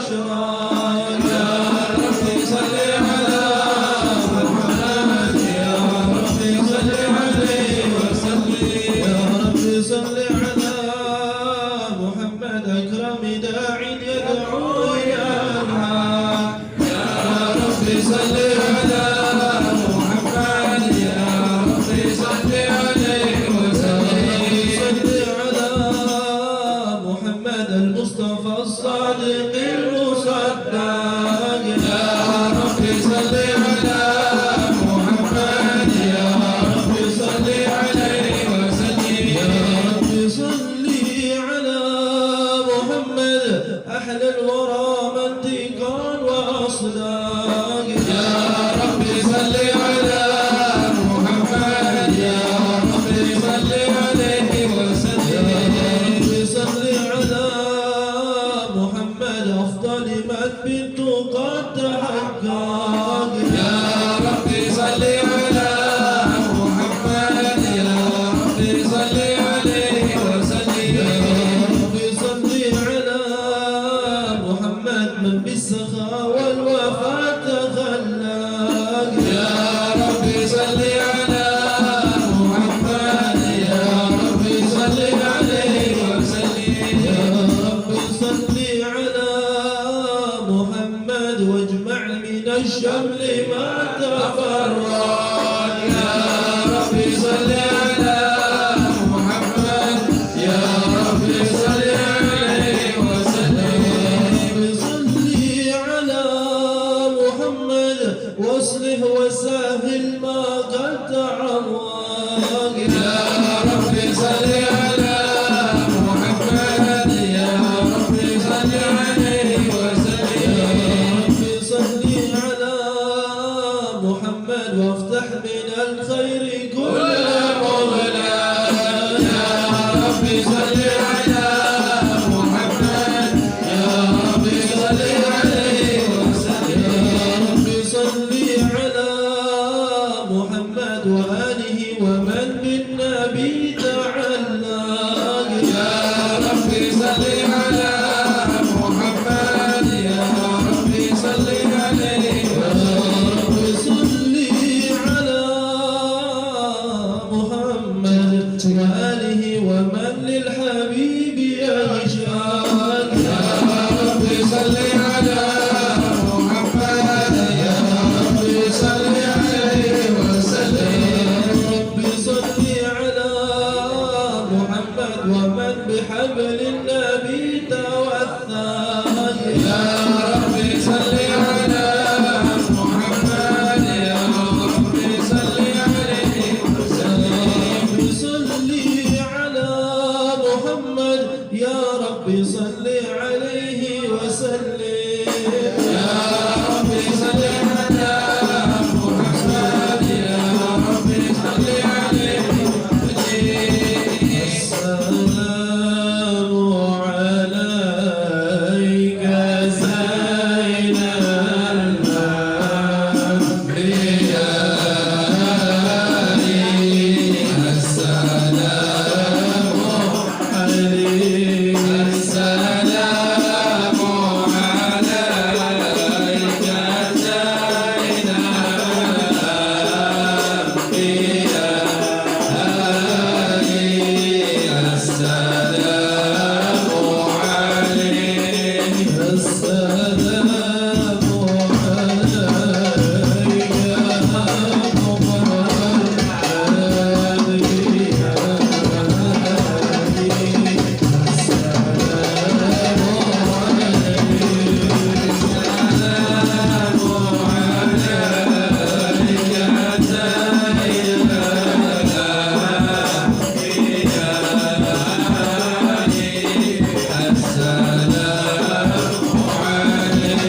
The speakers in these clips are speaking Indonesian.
أشراق يا ربي صل على محمد يا ربي صل عليه وسلم يا ربي صل على محمد أكرم داع يدعو يا الحق يا ربي صل على محمد يا ربي صل عليه وسلم صل على محمد المصطفى الصادق المصدق يا ربي صل على محمد يا ربي صل عليه وسلم يا ربي صل على محمد أحلى الورى منطقا وأصداق يا ربي صل على محمد يا ربي صل عليه وسلم يا ربي صل على محمد أفضل من بنت قد تحقق يا ربي صل على محمد يا ربي صل عليه وسلم يا ربي صل على محمد من بالسخاء والوفاء تخلق يا ربي صل على محمد يا ربي صل عليه وسلم يا ربي صل على محمد واجمع من الشمل ما تفرق يا ربي صل على محمد يا ربي صل عليه وسلم يا ربي صل على محمد واصلح وسهل ما قد تعوق يا ربي صل على محمد يا ربي صل عليه وسلم يا ربي صل على محمد وافتح من الخير كل مغلاق يا ربي صل على محمد يا ربي صل عليه وسلم يا ربي صل على محمد وآله ومن بالنبي تعلق يا ربي صل على محمد يا ربي صل عليه يا ربي صل على محمد وآله ومن للحبيب يشاق يا ربي صل على محمد يا ربي صل عليه وسلم يا ربي صل على محمد ومن بحبل النبي توثق يا ربي صل على محمد يا ربي صل عليه وسلم يا ربي صل على محمد يا ربي صل عليه وسلم يا ربي صل على محمد يا ربي صل عليه وسلم السلام عليك زين الأنبياء السلام عليك السلام عليك زين الأنبياء السلام عليك السلام السلام عليك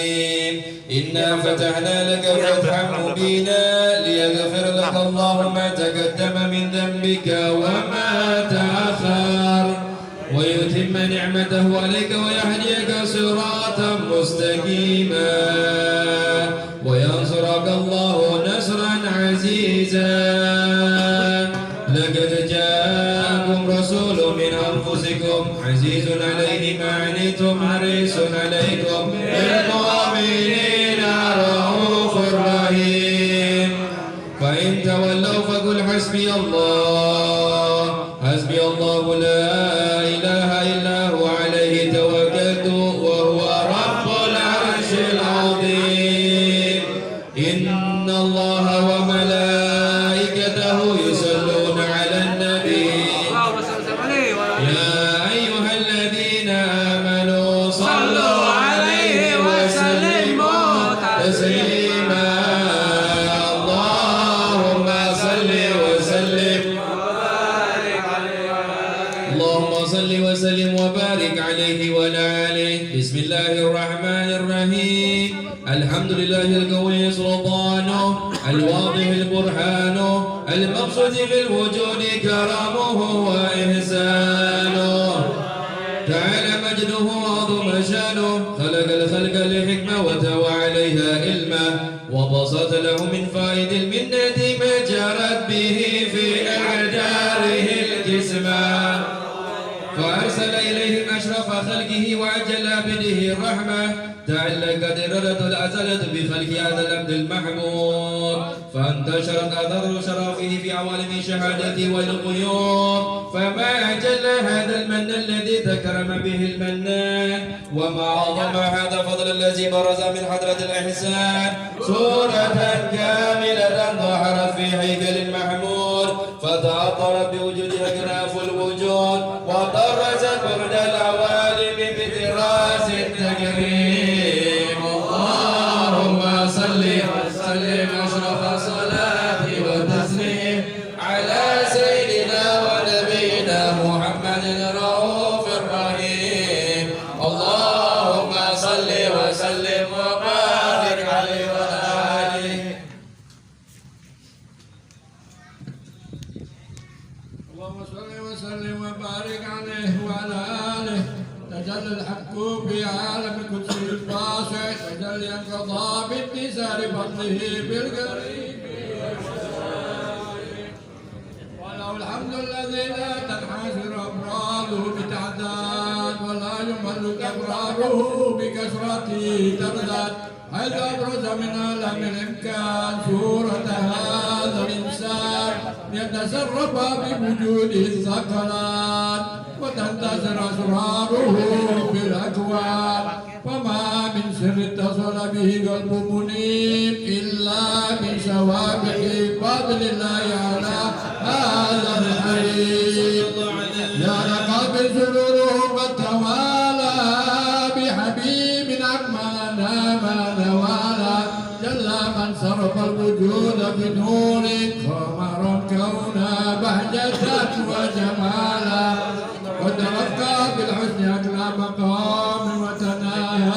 عليم إنا فتحنا لك فتحا مبينا ليغفر لك الله ما تقدم من ذنبك وما تأخر ويتم نعمته عليك ويهديك صراطا مستقيما وينصرك الله نصرا عزيزا لقد جاءكم رسول من أنفسكم عزيز عليه ما عنتم حريص عليكم بالمؤمنين رؤوف رحيم فإن تولوا فقل حسبي الله حسبي الله لا إله إلا هو عليه توكلت وهو رب العرش العظيم إن الله وملائكته يصلون على النبي يا أيها الذين آمنوا صلوا عليه وسلموا تسليما اللهم صل وسلم اللهم صل وسلم وبارك عليه وعلى آله بسم الله الرحمن الرحيم الحمد لله القوي سلطانه الواضح البرهان المقصود في الوجود كرمه وإحسانه تعالى مجده وعظم شانه خلق الخلق لحكمة وتوى عليها علما وبسط له من فائد المنة ما جرت به في أعداره الجسمان فأرسل إليهم أشرف خلقه وعجل عبده الرحمة تعلقت إرادة الأزلة بخلق هذا العبد المحمود فانتشرت أثر شرفه في عوالم شهادته والغيوب فما أجل هذا المن الذي تكرم به المنان وما أعظم هذا فضل الذي برز من حضرة الإحسان سورة كاملة ظهرت في هيكل المحمود فتعطرت بوجودها أكناف الوجود وطرزت برد العوالم بدراس التكريم اللهم صل وسلم أشرف صلاة وتسليم على سيدنا ونبينا محمد الرؤوف الرحيم اللهم صل وسلم وبارك عليه وعلى آله اللهم صل وسلم وبارك عليه وعلى آله تجلى الحق في عالم القدس الباسع تجلى انقضى باتسار فضله بالقريب وله الحمد الذي لا تنحصر أمراضه بتعداد ولا يمل أمراضه بكثرته تردد حيث أبرز من عالم الإمكان صورة هذا الإنسان يتصرف بوجوده الثقلان وتنتشر أسراره في الأكوان فما من سر اتصل به قلب منيب إلا من شوابح فضل الله على هذا الحبيب يا لقلب سروره قد توالى بحبيب أكملنا ما نوالا جل من صرف الوجود بنور قمر كونا بهجة وجمالا وترقى بالحسن أكلى مقام وتناهى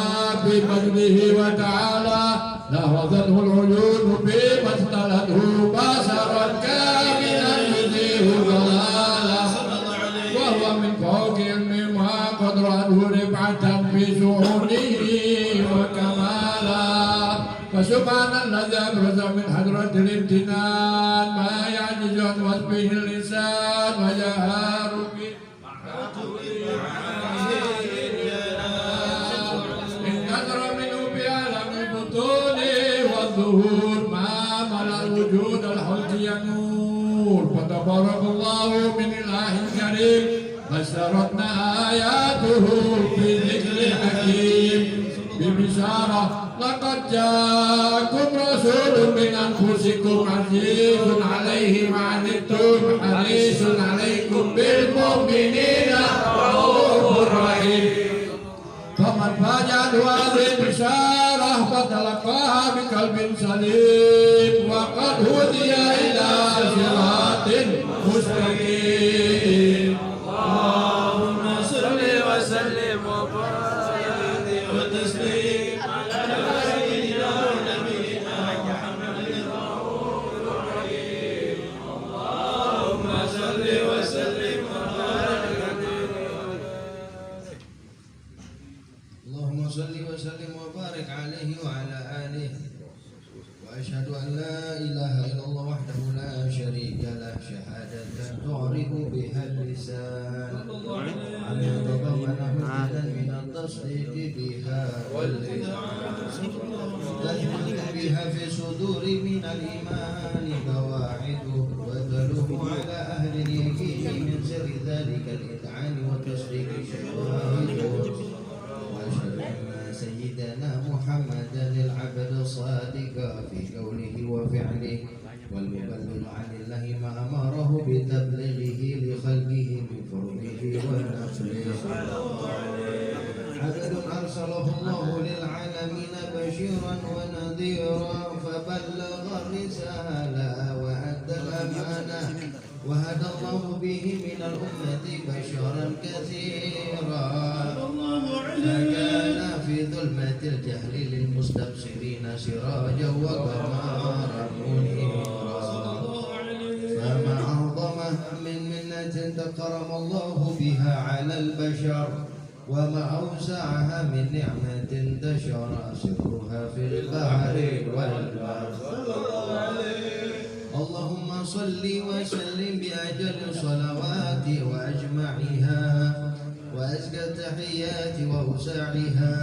بفضله وتعالى لهضته العيون بما اصطلته بصرا كاملا يزيه ضلالا وهو من فوق علم وقد رأته رفعة في شؤونه وكمالا فسبحان الذي أبرز من حضرة الامتنان ما يعجز عن وصفه اللسان وجهار به والظهور ما ملا الوجود الحق ينور فتبارك الله من إله كريم بشرتنا آياته في ذكر حكيم ببشارة لقد جاءكم رسول من أنفسكم عزيز عليه ما عنتم حريص عليكم بالمؤمنين رؤوف رحيم فمن فاجأت هذه البشارة فتلقاها بقلب سليم وقد هدي إلى صراط مستقيم اللهم صل وسلم وبارك وتسليم على وعلى آله. وأشهد أن لا إله إلا الله وحده لا شريك له شهادة تعرف بها اللسان على تضمنه جدا من التصديق بها والإذعان تثبت بها في صدور من الإيمان قواعده وتلوح على أهل اليقين من سر ذلك الإذعان وتصديق شواهده. وأشهد أن سيدنا محمدا العبد الصادق في قوله وفعله والمبلغ عن الله ما أمره بتبليغه لخلقه من فرضه ونفله. عبد أرسله الله للعالمين بشيرا ونذيرا فبلغ الرسالة وأدى الأمانة وهدى الله به من الأمة بشرا كثيرا فكان في ظلمة الجهل للمستبصرين سراجا وقمرا منيرا. فما أعظمه من منة تكرم الله بها على البشر وما أوسعها من نعمة انتشر سرها في البحر والبر. اللهم صل وسلم بأجل الصلوات وأجمعها وأزكى التحيات وأوسعها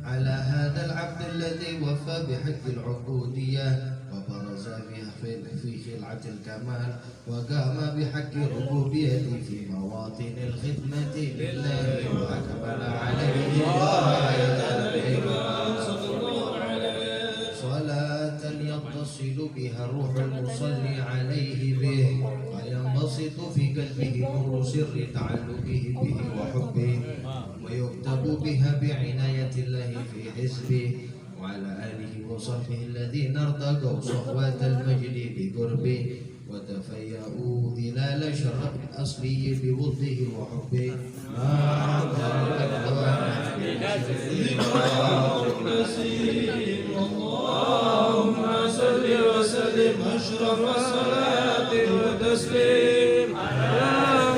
على هذا العبد الذي وفى بحق العبودية وبرز في خلعة الكمال وقام بحق الربوبية في مواطن الخدمة لله وأقبل عليه صلاة يتصل بها الروح المصلي عليه به وينبسط في قلبه نور سر تعلقه به وحبه ويكتب بها بعناية الله في حزبه وعلى آله وصحبه الذين ارتقوا صحوة المجد بقربه وتفيأوا ظلال شرف الأصلي بوضه وحبه اللهم صل وسلم أشرف الصلاة والتسليم على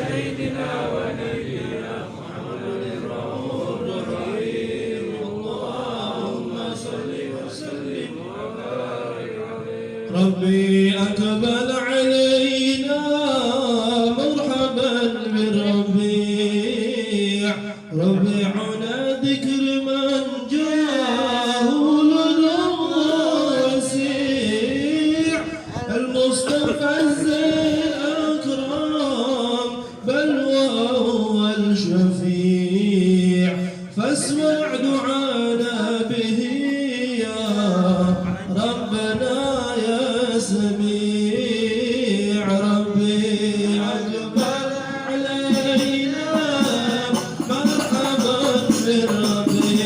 سيدنا ونبينا محمد الرؤوف الرحيم. اللهم صل وسلم وبارك عليه. ربي أقبل علينا مرحبا بالربيع ربيعنا ذكر من جاءه لنا وسيع المصطفى الزين أكرم بل وهو الشفيع فاسمع دعانا به يا ربنا يا سميع. ربي أقبل علينا مرحبا بالربيع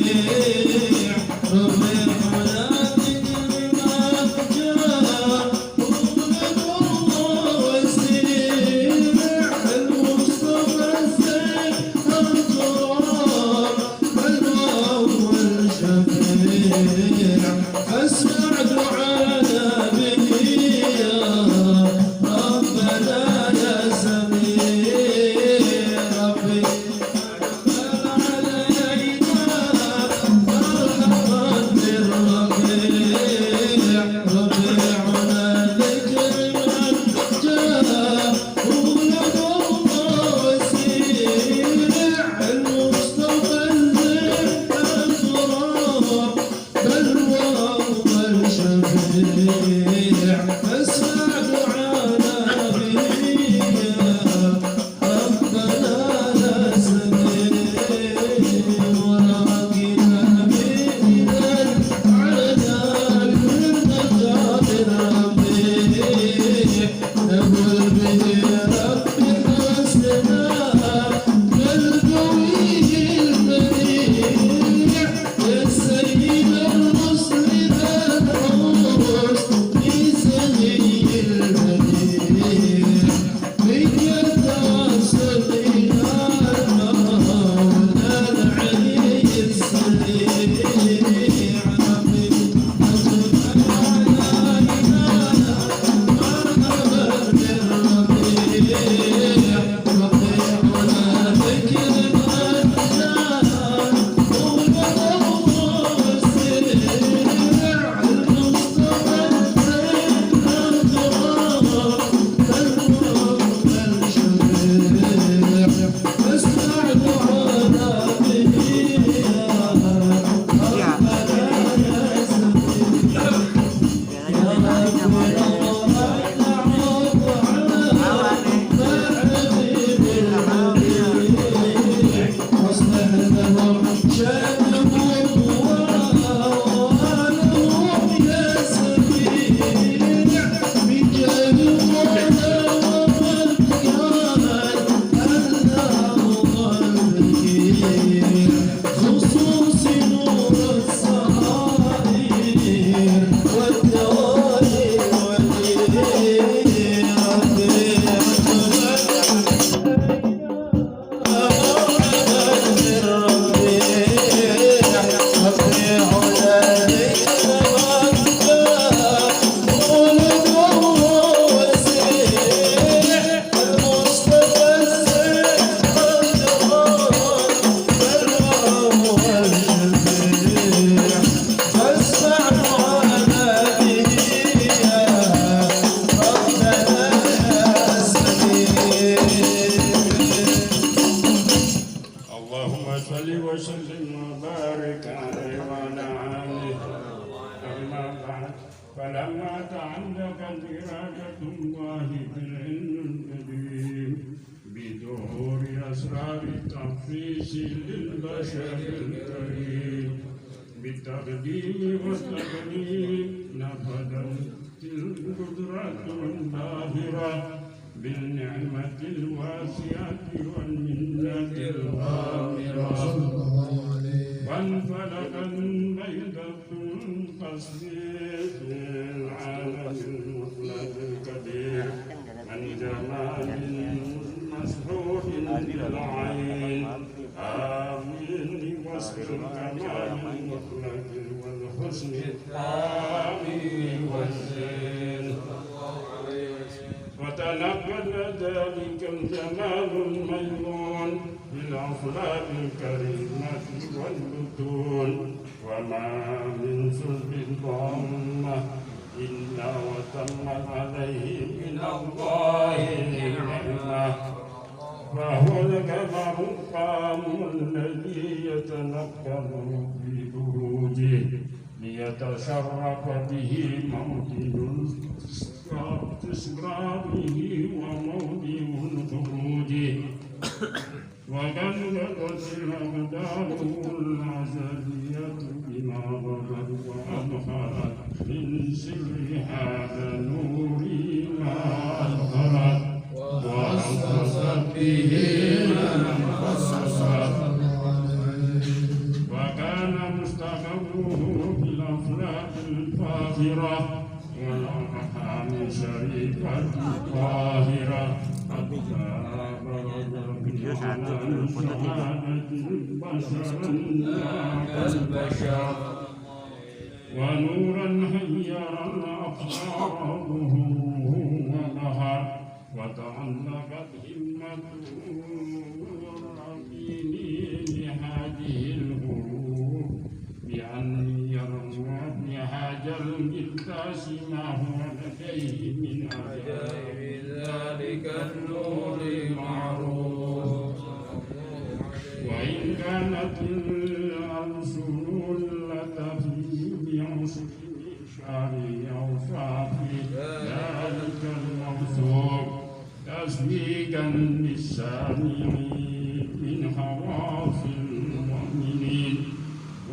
ربيعنا ذكر من جاء وسيع المصطفى الزين الكرام بل وهو الشفيع فاسمع دعانا به يا ربنا يا سميع. ربي فاسمع دعانا به يا ربنا يا سميع. وراقنا بإذن على المرتقى بالربيع نقول به ربي حسنا كالقوي المنيع يا سيد الرسل ذا الحسن فلما تعلقت إرادة الله بالعلم القديم بظهور أسرار التخصيص للبشر الكريم بالتقديم والتقديم نفذت القدرة الظاهرة بالنعمة الواسعة والمنة الغامرة وانفلق البيضة القصد في العالم المطلق الكبير من جمال مسحور بالعين آمين وصف الكمال المطلق والحسن الآمين والزين وتنقل ذلك الجمال الميمون بالأخلاق الكريمة والبطون وما من صلب الضمة إلا وتم عليه من الله نعمة فهو الكبر القام الذي يتنقل في بروجه ليتشرف به موطن استسراره وموضع الخروج وغلبت الأقدار العزلية بما ظهر وأظهرت من سر هذا النور ما أظهرت وأنفست به من خصصت وكان مستقره في الأخلاق الفاخرة والأرحام الشريفة الطاهرة البشر ونورا حيرا أفكاره وظهر وتعلقت همته الرقيم بهذه الغروب بأن يرجو بهذا المقداس ما هو لديه من عجائب ذلك النور معروف وإن كانت الأرسل لتفي بعشر شعر أوصاف ذلك الموصوف تسبيقا للسامعين من خواص المؤمنين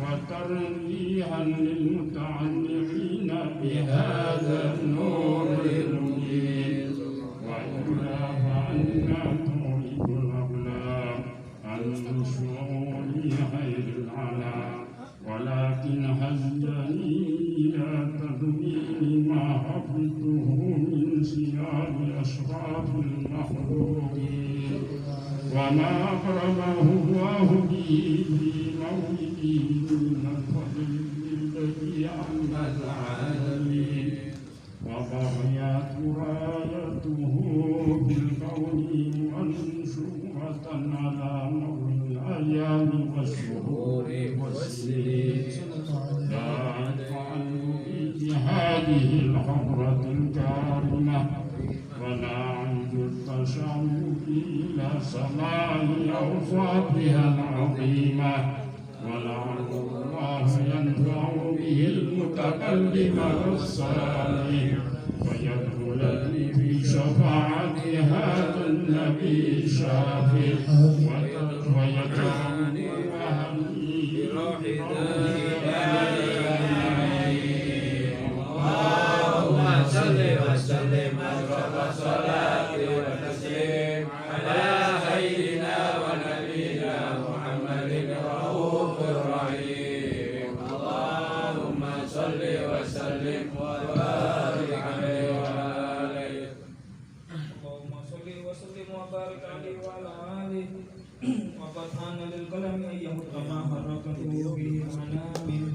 وترفيها للمتعلقين بهذا النور المبين وإلا فأنا تريد الأقلام عن شعور خير العالم ولكن هزني إلى تدوين ما حفظته من سياق أشراف المخلوقين وما أقربه الله به في مولده من الفضل الذي عم العالمين وبقيت رايته بالكون منشورة على مر الأيام والشهور والسنين لا يفعل هذه الحضرة الكارمة ولا عند التشوق إلى سماع أوصافها العظيمة ولعل الله ينفع به المتكلم والصالح ويدخل في شفاعة هذا النبي الشافي ويتعني اللهم صل وسلم أشرف الصلاة والتسليم على سيدنا ونبينا محمد الرؤوف الرحيم اللهم صل وسلم وبارك عليه وعلى آله اللهم صل وسلم وبارك عليه وعلى آله وقد آن للقلم أن يمت ما حركه به المنامل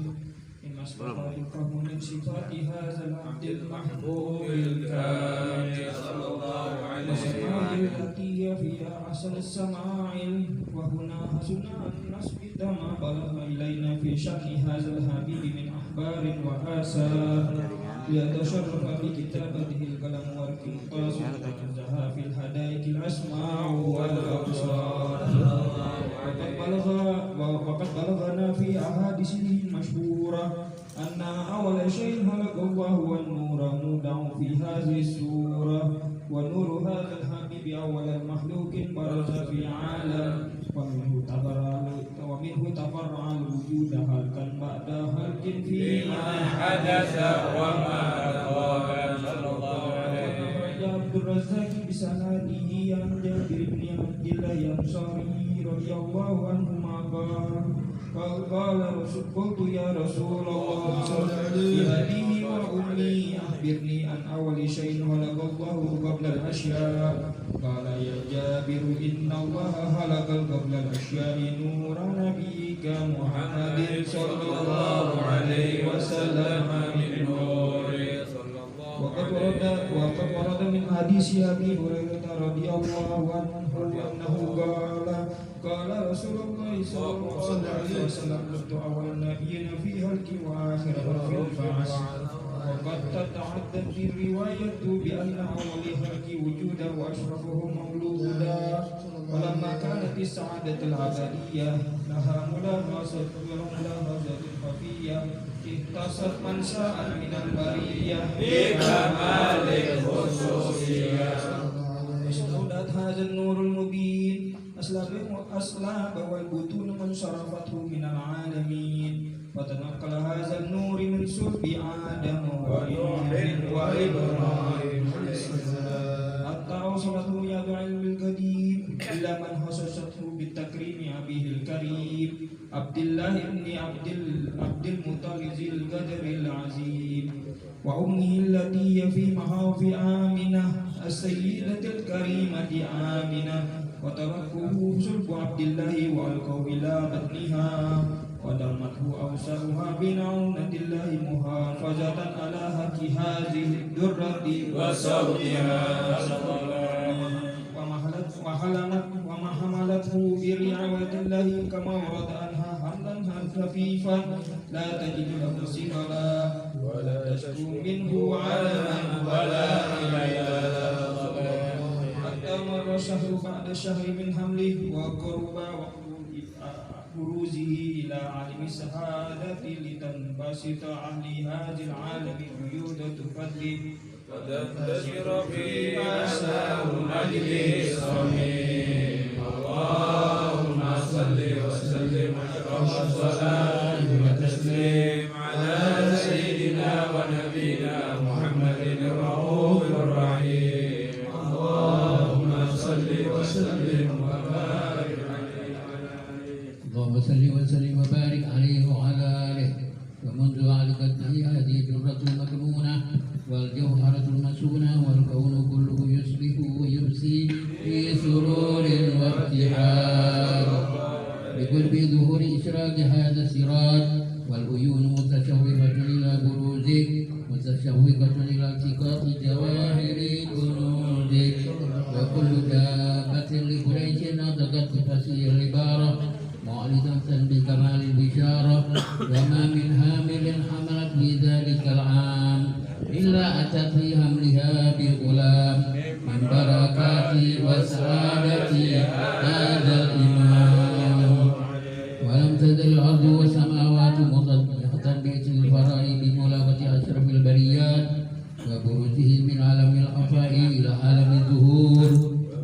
إما استطاعته من صفات هذا العبد المحبوب الكامل صلى الله عليه وسلم التي في أحسن السماعل وهنا حسن أن نثبت ما بلغ إلينا في شأن هذا الحبيب من أخبار وآثار ليتشرف بكتابته القلم والقرطاس وتنزها في الحدائق الأسماع والأبصار وقد بلغنا في أحاديثه المشهورة أن أول شيء خلق الله هو النور مودع في هذه السورة، ونور هذا الحبيب أول المخلوق برز في عالم، ومنه تفرع الوجود خلقا بعد خلق فيما حدث وما قال صلى الله عليه وسلم. عبد الرزاق بسنده عن جابر بن عبد الله الأنصاري رضي الله عنهما قال قلت يا رسول الله بأبي وأمي أخبرني عن أول شيء خلق الله قبل الأشياء. قال يا جابر إن الله خلق قبل الأشياء نور نبيك محمد صلى الله عليه وسلم من نوره. وقد ورد من حديث أبي هريرة رضي الله عنه أنه قال رسول الله صلى الله عليه وسلم كنت أول النبيين في خلق وآخر في البعث. وقد تتعدد الرواية بأن أول خلق وجودا وأشرفهم مولودا. ولما كانت السعادة الأبدية لها ملاحظة خفية اختصت من شاء من البرية بكمال الخصوصية. استودت هذا النور المبين أسلاب والبطون من شرفته من العالمين، فتنقل هذا النور من صلب آدم ونوح وإبراهيم حتى وصلته يد علم القديم إلى من خصصته بالتكريم أبيه الكريم عبد الله بن عبد المطلب ذي القدر العظيم، وأمه التي هي في محاف آمنة السيدة الكريمة آمنة، وتركه صلب عبد الله وألقوا إلى بطنها، ودمته أوسعها بنعونة الله محافظة على حق هذه الدرة وصوتها وما حملته برعاية الله كما ورد عنها حملا خفيفا لا تجد له ثقلا ولا تشكو منه علما ولا إليا. حتى مر الشهر بعد الشهر من حمله وقرب بروزه إلى عالم الشهادة لتنبسط عن هذا العالم قيود تفضل وتنتشر في مساء المجلس الصميم. اللهم صل وسلم أشرف الصلاة والتسليم على سيدنا ونبينا محمد الرؤوف الرحيم. اللهم صل وسلم وبارك عليه. اللهم صل وسلم وبارك عليه وعلى آله. ومنذ علقت هذه الدرة المكنونة والجوهرة المسونة والكون كله يصبح ويمسي في سرور وابتهاج بقرب ظهور إشراق هذا السراج، والعيون متشوقة إلى بروزه متشوقة إلى التقاط جواهر كنوزه. وكل دابة لقريش نطقت بفصيح العبارة معلنة بكمال البشارة، وما من حامل حملت في ذلك العام إلا أتت في حملها بغلام من بركات وسعادة هذا الإمام. ولم تزل الأرض والسماوات مصدقة باسم الفرائض بملاقة أشرف البريات وبروزه من عالم الأفاق إلى عالم الظهور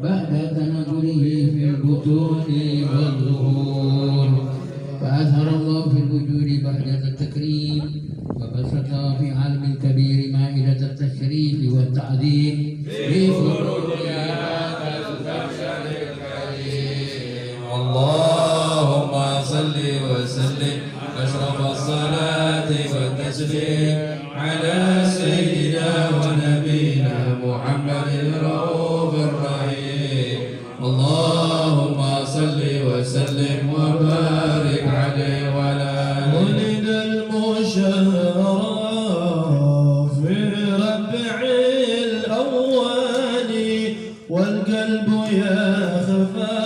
بعد تنقله في البطون والظهور. فأظهر الله في الوجود بعد التكريم، وبسط في عالم الكبير مائدة التشريف والتعظيم في فروج هذا البشر الكريم. اللهم صل وسلم أشرف الصلاة والتسليم على سيدنا ونبينا محمد الرؤوف الرحيم. اللهم صل وسلم وبارك عليه وعلى آله. ولد المشرف في ربع الأول والقلب يخفى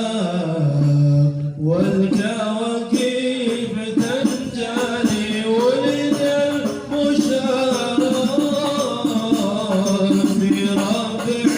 والكواكب تنجلي. ولد المشرف في ربع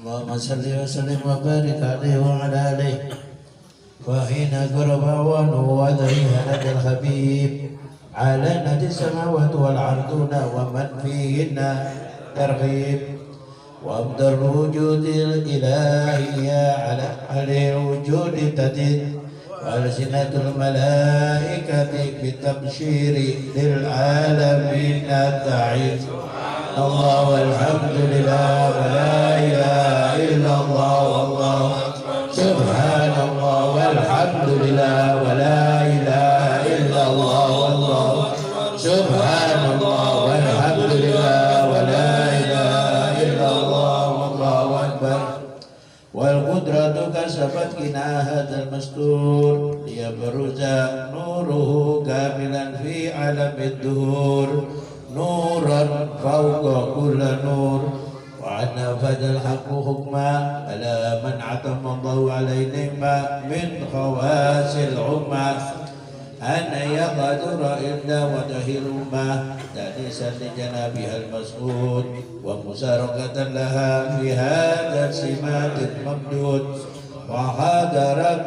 اللهم صل وسلم وبارك عليه وعلى آله وحين قرب وذريها لدى الحبيب على ند السماوات والأرضون ومن فيهن ترغيب وأفضل الوجود الإلهية على أهل الوجود تدين وألسنة الملائكة بالتبشير للعالمين تعيد الله والحمد لله ولا إله إلا الله والله سبحان الله والحمد لله ولا إله إلا الله والله سبحان الله والحمد لله ولا إله إلا الله والله أكبر والقدرة كسبت كنا هذا المستور ليبرز نوره كاملا في عالم الدهور نورا فوق كل نور وأن نفذ الحق حكما على من عتم الله عليهما من خواص العمى أن يقدر إلا وتهلما تأنيسا لجنابها المسعود ومسارقة لها في هذا السمات الممدود وحاضرك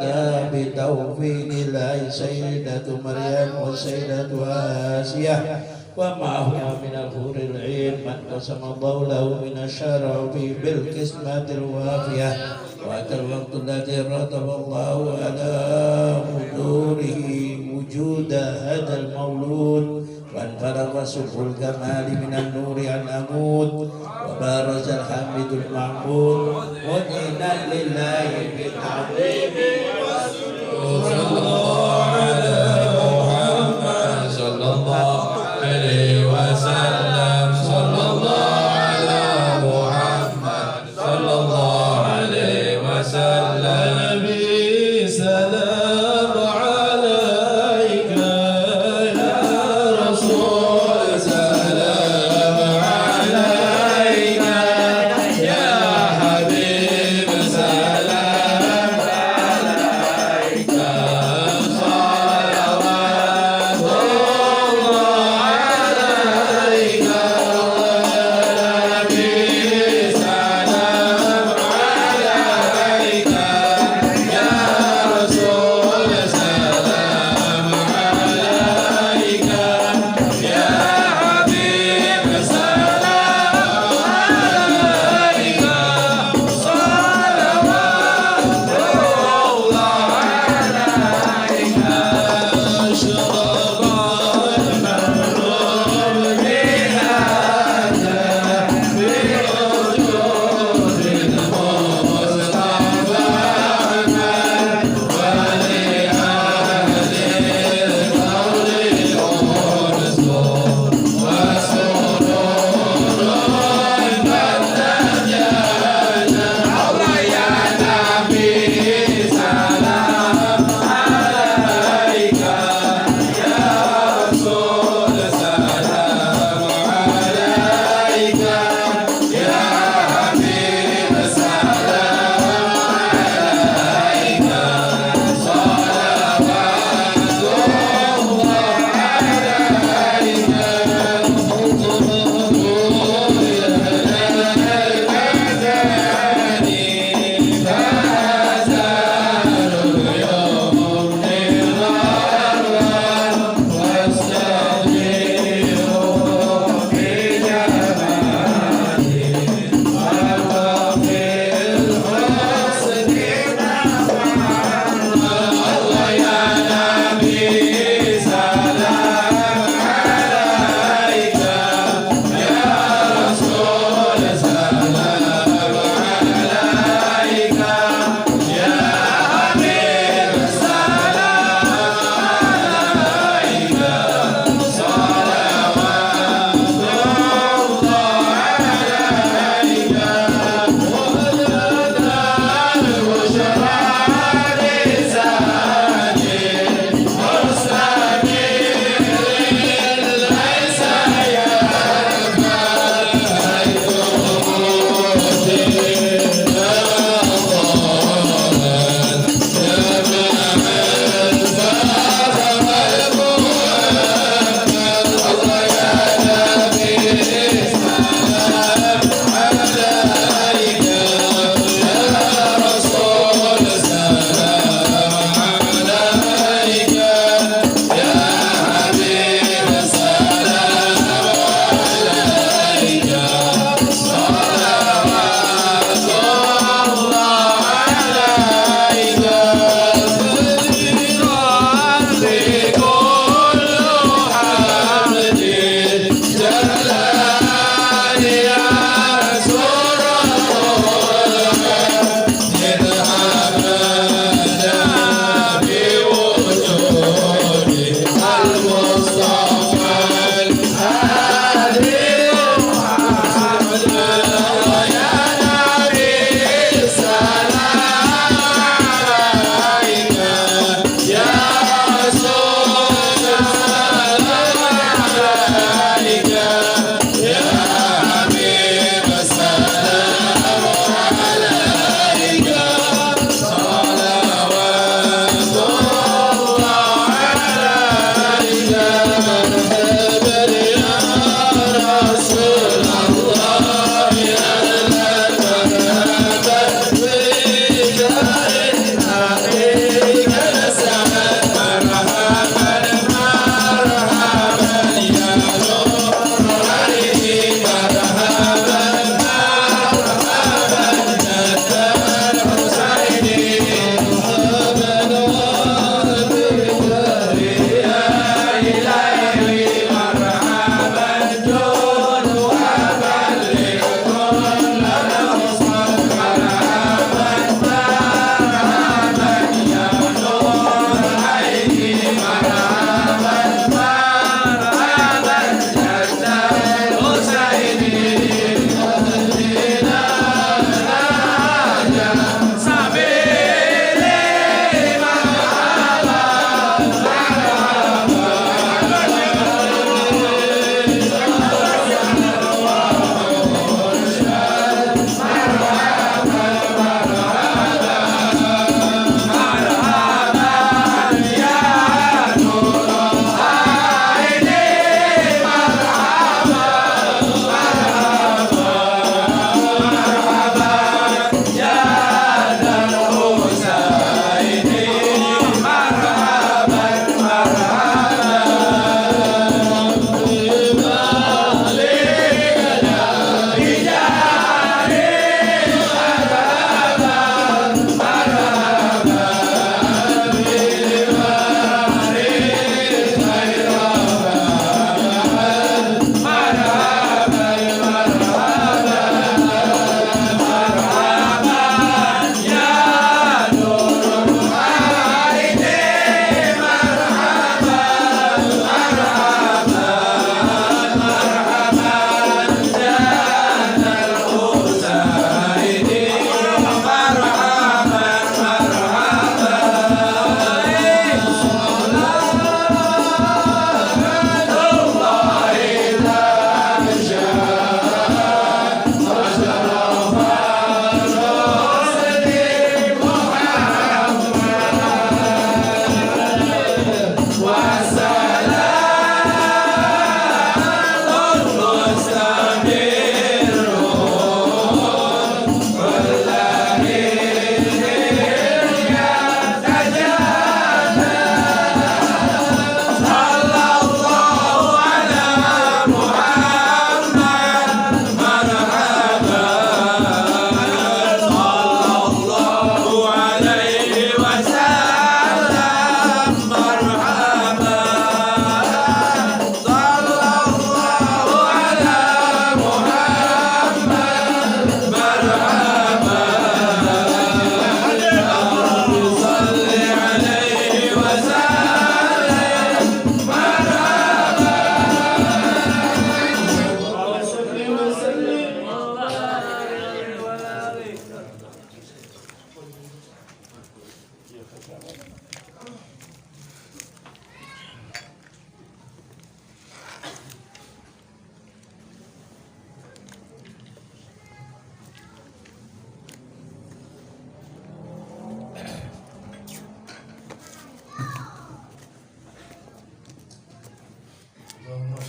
بتوفيق الله سيدة مريم وسيدة آسيا ومعهما من الحور العين من قسم الله له من الشرف بالقسمة الوافية وأتى الوقت الذي رتب الله على حضوره وجود هذا المولود وانفرغ سبل الكمال من النور عن أمود وبارز الحميد المعبود مدينا لله بالتعظيم والسجود صلى الله على محمد صلى الله عليه وسلم صلى الله على محمد صلى الله عليه وسلم نبي سلام عليك يا رسول سلام عليك يا حبيب سلام عليك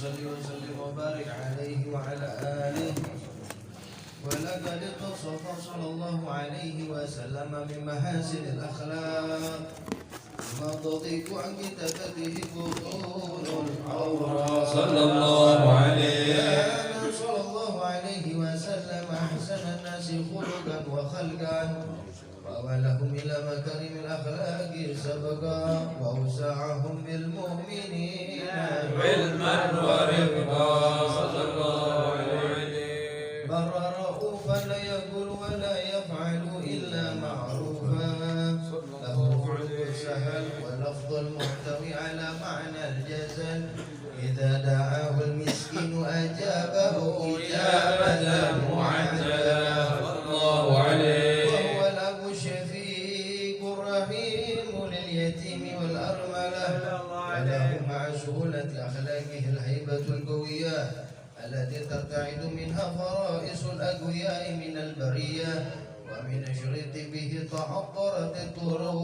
صل وسلم وبارك عليه وعلى آله. ولقد اتصف صلى الله عليه وسلم من محاسن الأخلاق ما تضيق عن كتابته بطون العورات. صلى الله عليه كان صلى الله عليه وسلم أحسن الناس خلقا وخلقا وأولهم إلى مكارم الأخلاق سبقا وأوسعهم بالمؤمنين علما ورفقا. صلى الله عليه بر رؤوفا لا يقول ولا يفعل إلا معروفا له خلق سهل ولفظ المحتوي على معنى الجزل إذا دعاه المسكين أجابه إجابة معجلة. الله عليه وهو الأب الشفيق الرحيم لليتيم والأرملة وله مع سهولة أخلاقه الهيبة القوية التي ترتعد منها فرائس الأقوياء من البرية ومن شرط به تعطرت الطرق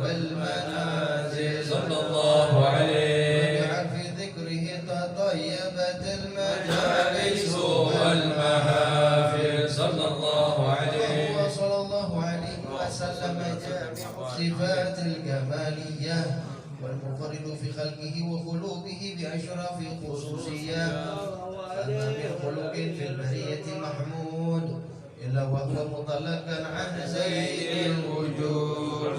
والمنازل. صلى الله عليه واجعل في ذكره تطيبت المجالس والمحافل. صلى الله عليه وهو صلى الله عليه وسلم جامع الصفات الكمالية والمنفرد في خلقه وخلقه بأشرف خصوصية. فما من خلق في البرية محمود إلا وهو مطلقا عن سيد الوجود.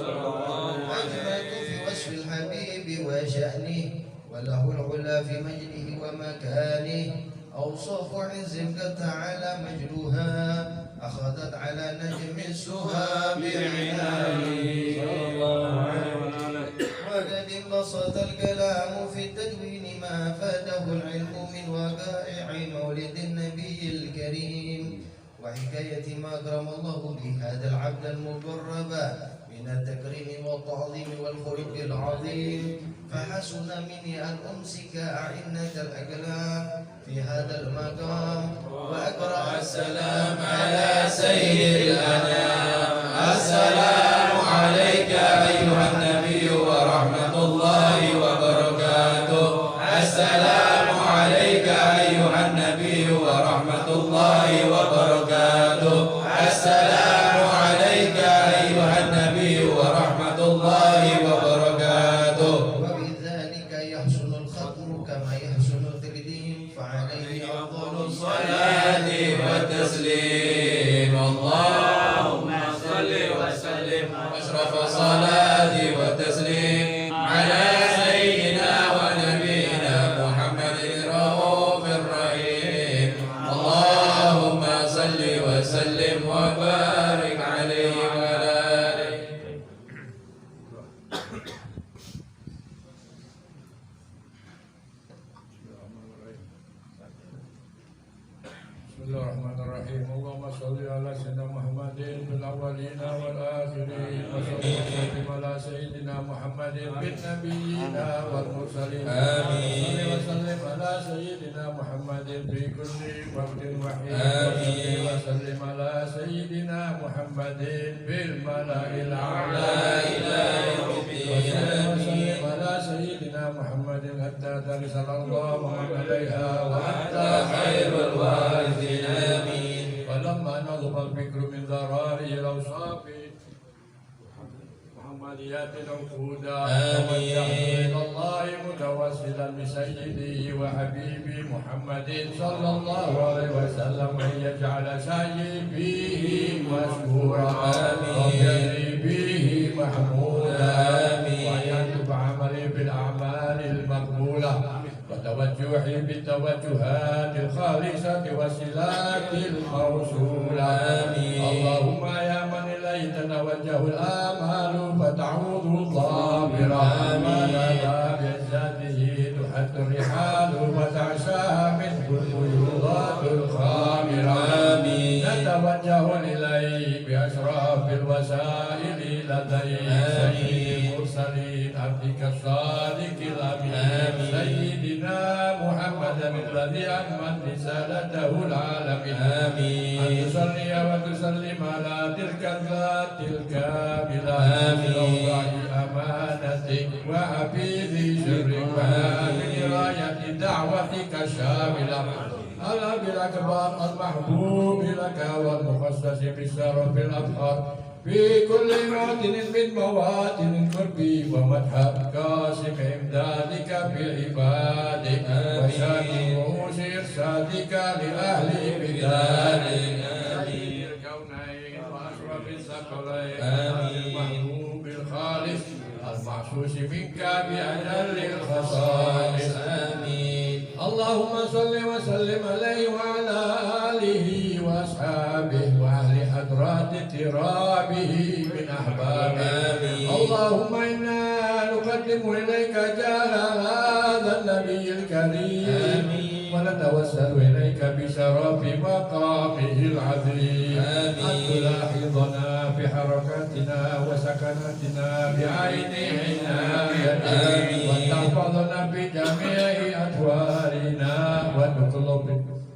أجمل في وصف الحبيب وشأنه وله العلا في مجده ومكانه. أوصاف عز قد تعالى مجدها أخذت على نجم السها بعنايه. وقد انبسط الكلام في التدوين ما فاته العلم من وقائع مولد النبي الكريم وحكاية ما أكرم الله به هذا العبد المقرب من التكريم والتعظيم والخلق العظيم. فحسن مني أن أمسك أعنة الأقلام في هذا المقام وأقرأ السلام على سيد الأنام. السلام عليك أيها النبي ورحمة الله وبركاته. السلام عليك أيها النبي ورحمة الله وبركاته. السلام عليك أيها النبي ورحمة الله وبركاته. وبذلك يحسن الختم كما يحسن التقديم فعليه أفضل الصلاة والتسليم. اللهم صل وسلم أشرف الصلاة والتسليم على سيدنا ونبينا محمد الرؤوف الرحيم. اللهم صل وسلم وبارك عليه وعلى آله. Bismillahirrahmanirrahim. Allahumma sholli ala sayyidina Muhammadin fil awwalin wal akhirin wa sallim ala sayyidina Muhammadin bin nabiyyin wal mursalin. Amin. Wa sallim ala sayyidina Muhammadin fi kulli waqtin wa hin. Amin. Wa sallim ala sayyidina Muhammadin fil mala'il a'la ila yaumiddin. wa sallim ala sayyidina Muhammadin hatta tarisallallahu alaiha wa anta khairul warithin. آمين. فلما نضب الفكر من ذراري الأوصاف محمديات العقودا آمين. توجهت إلى الله متوسلا بسيدي وحبيبي محمد صلى الله عليه وسلم أن يجعل سعي فيه مشكورا ويجري به محمودا وأن يكتب عملي بالأعمال المقبولة وتوجهي بالتوجهات الخالصة والصلات الموصولة. اللهم يا من إليه تتوجه الآمال فتعوذ الله برحمتك بعزته تحت الرحال وتعشاها من الفيوضات الخامرة. نتوجه إليه بأشراف الوسائل لديك سيد المرسلين عبدك الصادق الأمين سيدنا محمدا الذي أتمت رسالته العالمين. أن تصلي وتسلم على تلك الذات الكاملة من أوضاع أمانتك وحفيظ سرك وآمن راية دعوتك الشاملة على بالأكبر المحبوب لك والمخصص بالشرف الأبهر في كل موطن من مواطن القرب ومدحب قاسم إمدادك في عبادك وشان رؤوس إرشادك لأهل بلادك آمين الكونين وأشرف الثقلين المحبوب الخالص المحسوس منك بأجل الخصائص آمين اللهم صل وسلم عليه وعلى آله وأصحابه وأهل حضرات اضطرابه من أحبابه اللهم إنا نقدم إليك جاه هذا النبي الكريم ونتوسل إليك بشرف مقامه العظيم أن تلاحظنا في حركاتنا وسكناتنا بعين عنايتك وتحفظنا بجميع أطوارنا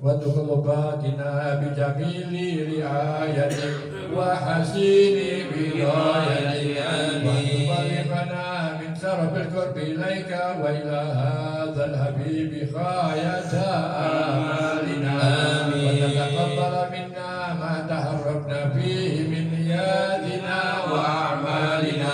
وتقلباتنا بجميل رعايتك وحسين ولايتك وتبلغنا من شرف القرب إليك وإلى هذا الحبيب غاية آمالنا وتتقبل منا ما تحركنا فيه من نياتنا وأعمالنا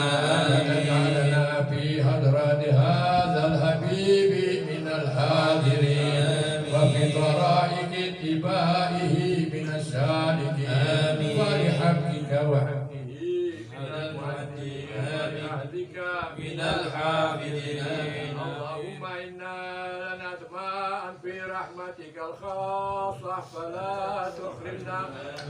وتجعلنا في حضرة هذا الحبيب من الحاضرين وفي طرائق اتباعه من السالكين ولحقك وحقه من المعدين ولعهدك من الحافظين اللهم إنا لنطمع في رحمتك الخاصة فلا تخرجنا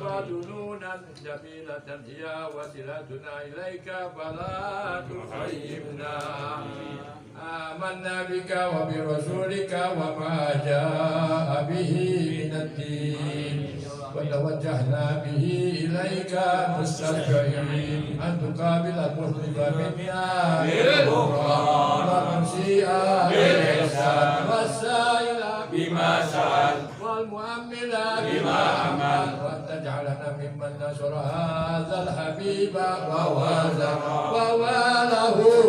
وذنونا جميلة هي وصلتنا إليك فلا تخيبنا آمنا بك وبرسولك وما جاء به من الدين وتوجهنا به إليك مستشفعين أن تقابل المذنب منا بالغفران والمسيء بالإحسان والسائل بما سأل والمؤمل بما أمل وأن تجعلنا ممن نشر هذا الحبيب وواله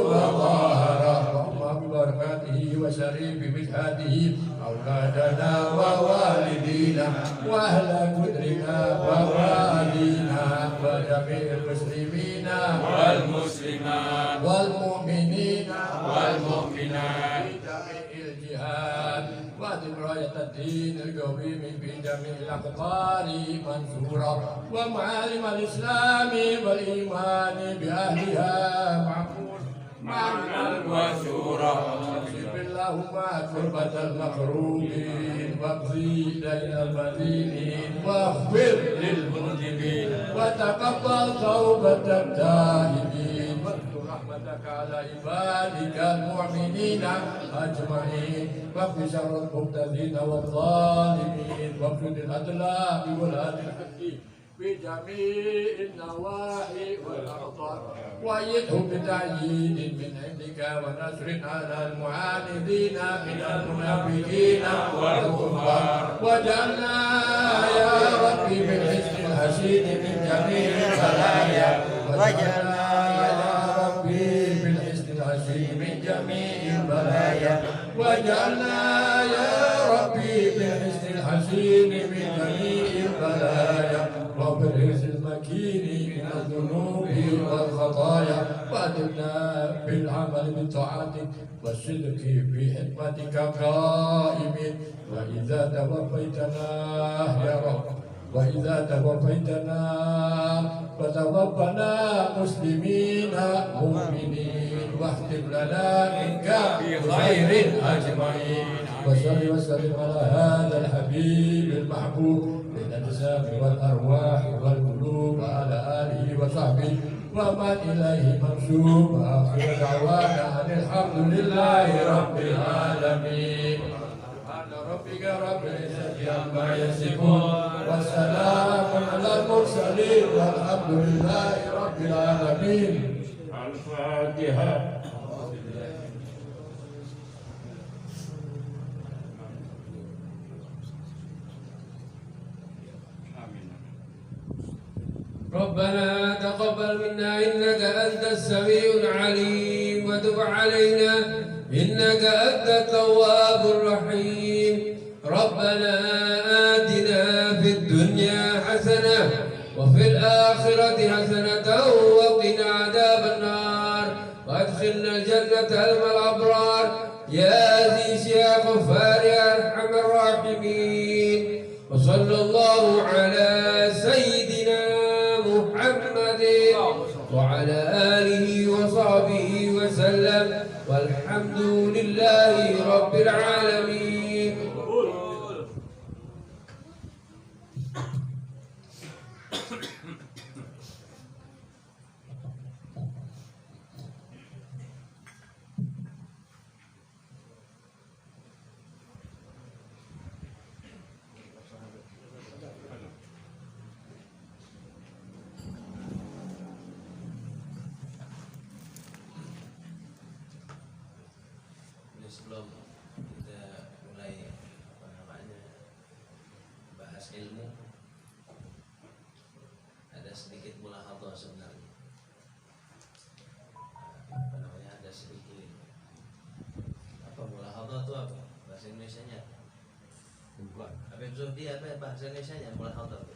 وظاهره ببركاته وشريف مدحاته أولادنا ووالدينا وأهل قدرنا ووالدينا وجميع المسلمين والمسلمات والمؤمنين والمؤمنات في جميع الجهات وأدم راية الدين القويم في جميع الأقطار منصورة ومعالم الإسلام والإيمان بأهلها معمول معنى وشورى اكشف اللهم كربة المكروبين واقضي دين المدينين واغفر للمذنبين وتقبل توبة التائبين واذكر رحمتك على عبادك المؤمنين اجمعين واكف شر المبتدين والظالمين واكفد الأدلاء والهدي الحكيم في جميع النواحي والأقطار وأيده بتأييد من عندك ونصر على المعاندين من المنافقين والكفار واجعلنا يا ربي بالحسن الحسين من جميع البلايا واجعلنا يا ربي بالحسن الحسين من جميع البلايا واجعلنا يا ربي بالحسن الحسين من جميع البلايا وبالعز المكين من الذنوب والخطايا وأدمنا بالعمل بالطاعات والصدق في حكمتك قائمين وإذا توفيتنا يا رب وإذا توفيتنا فتوفنا مسلمين مؤمنين واختم لنا منك بخير أجمعين وصل وسلم على هذا الحبيب المحبوب للأجسام والأرواح والقلوب وعلى آله وصحبه ومن إليه منسوب وآخر دعوانا أن الحمد لله رب العالمين سبحان ربك رب العزة عما يصفون والسلام على المرسلين والحمد لله رب العالمين. الفاتحة. ربنا تقبل منا إنك أنت السميع العليم وتب علينا إنك أنت التواب الرحيم ربنا آتنا في الدنيا حسنة وفي الآخرة حسنة وقنا عذاب النار وادخلنا الجنة مع الأبرار يا عزيز يا غفار يا أرحم الراحمين وصلى الله على سيدنا محمد وعلى آله وصحبه وسلم والحمد لله رب العالمين. Sebelum kita mulai bahas ilmu, ada sedikit mulahadhah sebenarnya. Ada sedikit mulahadhah itu apa? Bahasa Indonesianya? Bukan. Habib Zuhdi apa bahasa Indonesianya mulahadhah?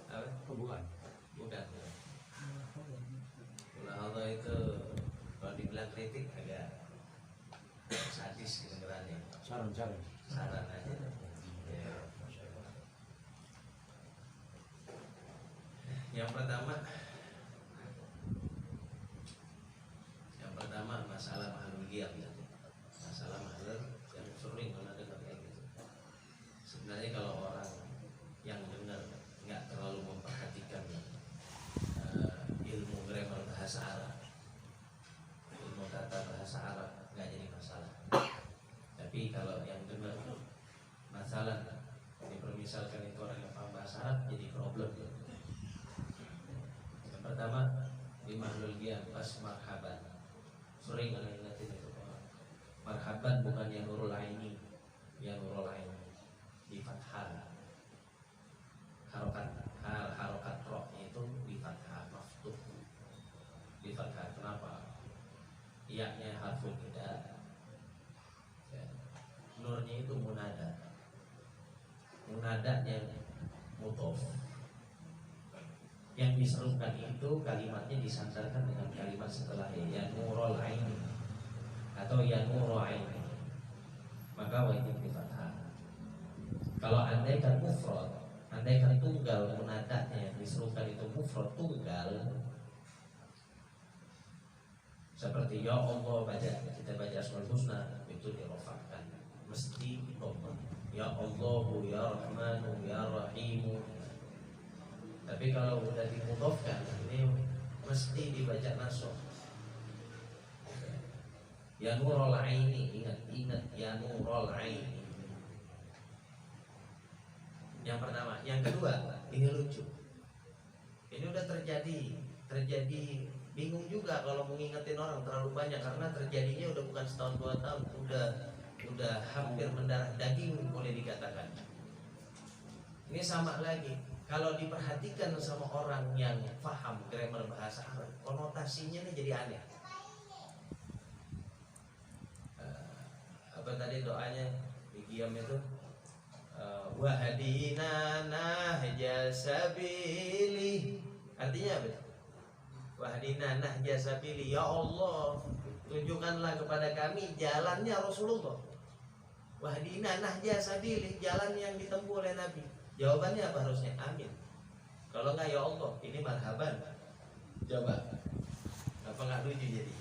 Apa? Bukan. Bukan. Mulahadhah itu kalau dibilang kritik agak sadis kedengarannya. Saran aja. Ya. Yang pertama masalah mahlul giyab, masalah mahlul yang sering kalau dengar kayak gitu. Sebenarnya kalau orang yang dengar nggak terlalu memperhatikan ilmu grammar bahasa Arab, ilmu tata bahasa Arab, nggak jadi masalah. Tapi kalau yang dengar masalah dipermisalkan itu orang yang paham bahasa Arab jadi problem. Yang pertama di mahlul giyab pas marhaban, sering orang ingatin itu marhaban bukan yang nurul aini, yang nurul aini di fathah, harokat roknya itu di fathah, maftuh di fathah. Kenapa? Iya-nya harful nida, ya. Nurnya itu munadanya mudhof. Yang diserukan itu kalimatnya disandarkan dengan kalimat setelahnya, ya nurul aini atau ya nurul aini, maka wajib di fathah. Kalau andaikan mufrad, andaikan tunggal, munadanya yang diserukan itu mufrad tunggal, seperti ya Allah, kita baca Asmaul Husna itu dirofakkan mesti dhamma, ya Allahu ya Rahmanu ya Rahimu. Tapi kalau udah dimudhofkan ini mesti dibaca nasab. Ya nurul aini, ingat ya nurul aini. Yang pertama, yang kedua, ini lucu. Ini udah terjadi bingung juga kalau mengingetin orang terlalu banyak, karena terjadinya udah bukan setahun 2 tahun, udah hampir mendarah daging boleh dikatakan. Ini sama lagi, kalau diperhatikan sama orang yang paham grammar bahasa Arab, konotasinya ini jadi aneh. Apa tadi doanya di qiyam itu? Wahdina nahja sabili. Artinya apa? Wahdina nahja sabili, ya Allah, tunjukkanlah kepada kami jalannya Rasulullah. Wahdina nahja sabili, jalan yang ditempuh oleh Nabi. Jawabannya apa harusnya? Amin. Kalau enggak ya Allah, ini marhaban. Coba. Apa enggak lucu jadi?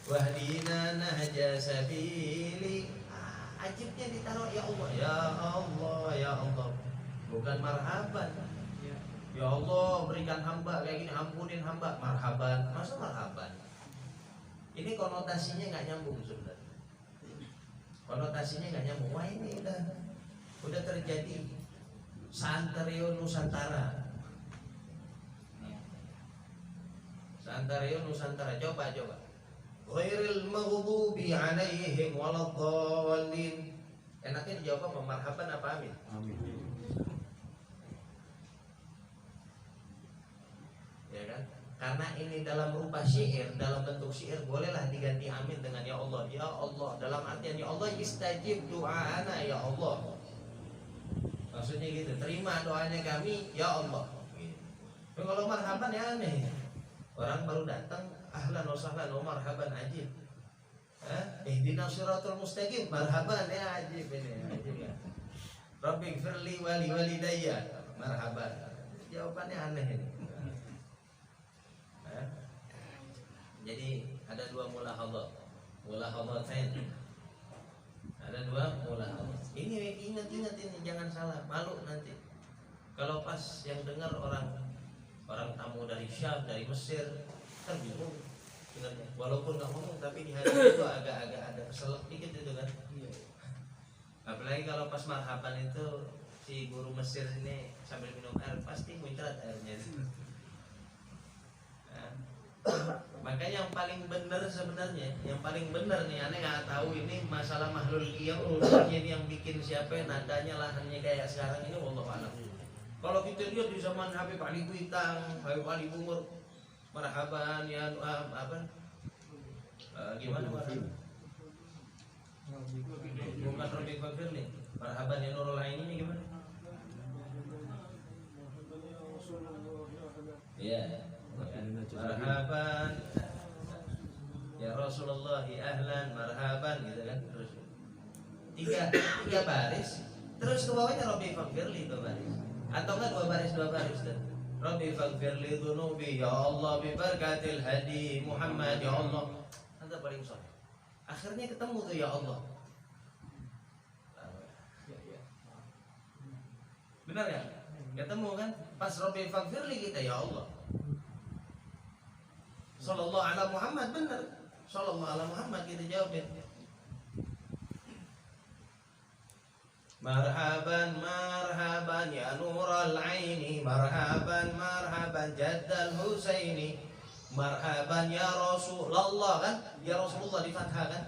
Wahdina nahja sabili. Ajibnya ditaruh ya Allah, ya Allah, ya Allah. Bukan marhaban. Ya Allah, berikan hamba kayak gini, ampunin hamba. Marhaban. Masa marhaban? Ini konotasinya nggak nyambung sebenarnya. Konotasinya nggak nyambung. Wah, ini udah terjadi Santario Nusantara. Santario Nusantara. Coba. Ghairil maghdubi alaihim waladdallin. Enaknya dijawab apa? Marhaban apa amin? Amin. Ya kan? Karena ini dalam rupa syair, dalam bentuk syair, bolehlah diganti amin dengan ya Allah. Ya Allah, dalam artian ya Allah istajib doana ya Allah. Maksudnya gitu, terima doanya kami ya Allah. Gitu. Kalau marhaban ya aneh. Orang baru datang, ahlan wa sahlan wa marhaban ajib. Ihdinas siratal mustaqim, marhaban ya ajib ini, ajib ya. Rabbi gfirli wali walidayya, marhaban. Jawabannya aneh ini. Jadi ada dua mulahadhatain. Ada dua mulahadhat. Ini ingat ini, jangan salah, malu nanti. Kalau pas yang dengar orang tamu dari Syam, dari Mesir, kan bingung sebenarnya. Walaupun nggak ngomong, tapi di hati itu agak ada keselak dikit itu kan. Apalagi kalau pas marhaban itu si guru Mesir ini sambil minum air pasti muncrat airnya. Maka yang paling benar sebenarnya, yang paling benar nih, aneh nggak tahu ini masalah mahlul qiyam ini yang bikin siapa, nadanya lahannya kayak sekarang ini, wallahu a'lam. Kalau kita lihat di zaman Habib Ali Kuitang, Habib Ali Bungur, marhaban ya gimana marhaban? Bukan Robi Fakir nih, marhaban ya Nurul Ain ini gimana? Iya. Marhaban ya Rasulullah ahlan marhaban gitu kan, terus tiga baris, terus ke bawahnya Rabbi faghfirli 2 baris, atau enggak 2 baris dan Rabbi faghfirli dzunubi ya Allah bi barakatil hadi Muhammad ya Allah. Nanti paling sore akhirnya ketemu tuh ya Allah. Benar ya? Ketemu kan pas Rabbi faghfirli kita ya Allah. Sallallahu ala Muhammad, benar. Sallallahu ala Muhammad kita jawabin. Marhaban marhaban ya Nural Aini, marhaban marhaban Jaddal Husaini, marhaban ya Rasulullah kan? Ya Rasulullah di fathah kan?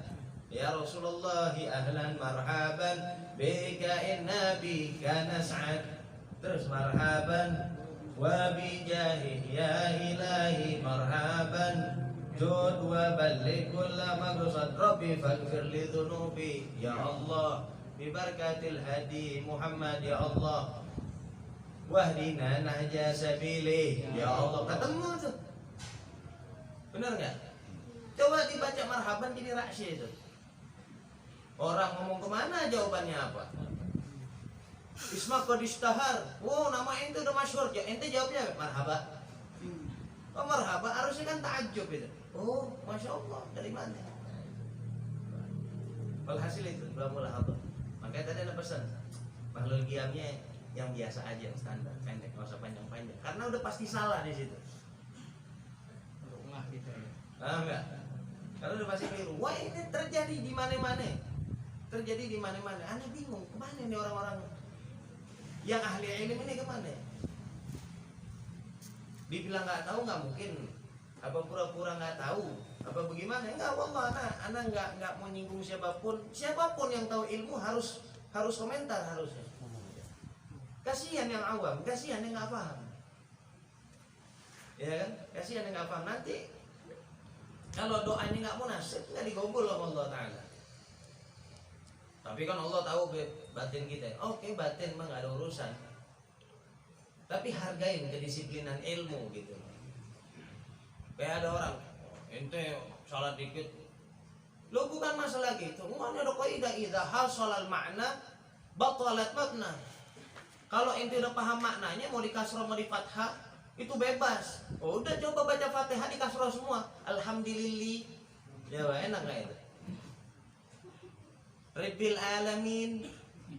Ya Rasulullah ahlan marhaban bika innabi kana sa'ad. Terus marhaban wa bijahi ya ilahi marhaban jud wa balli kulla maqsad Rabbi faghfir li dhunubi ya Allah bi barakatil hadi Muhammad ya Allah wahdina nahja sabili ya Allah. Ketemu tuh, benar nggak? Coba dibaca marhaban jadi rahasia itu. Orang ngomong kemana jawabannya apa? Isma qad ishtahar. Oh, nama ente udah masyhur. Ente jawabnya marhaba. Oh, marhaba harusnya kan takjub itu. Oh, Masya Allah, dari mana? Walhasil itu dua mulahadhah. Makanya tadi ada pesan mahlul qiyamnya yang biasa aja, yang standar, pendek, nggak usah panjang-panjang. Karena udah pasti salah di situ. Gitu ya. Enggak. Kalau udah pasti keliru. Wah, ini terjadi di mana-mana. Terjadi di mana-mana. Aneh bingung, kemana nih orang-orang yang ahli ilmu ini kemana? Dibilang nggak tahu nggak mungkin. Apa pura-pura nggak tahu? Apa bagaimana? Enggak, wallah, anak nggak mau nyinggung siapapun. Siapapun yang tahu ilmu harus komentar harusnya. Kasihan yang awam, kasihan yang nggak paham. Ya kan? Kasihan yang nggak paham. Nanti kalau doanya nggak munasib, nggak digobol sama Allah Taala. Tapi kan Allah tahu batin kita. Oke, batin mah nggak ada urusan. Tapi hargain kedisiplinan ilmu gitu. Kayak ada orang, ente salah dikit. Lo bukan masalah gitu. Mana ada kaidah idza hasalal makna batalat makna. Kalau ente udah paham maknanya, mau di kasrah mau di fathah, itu bebas. Oh, udah coba baca Fatihah di kasrah semua. Alhamdulillah. Ya, enak nggak itu? Rabbil alamin,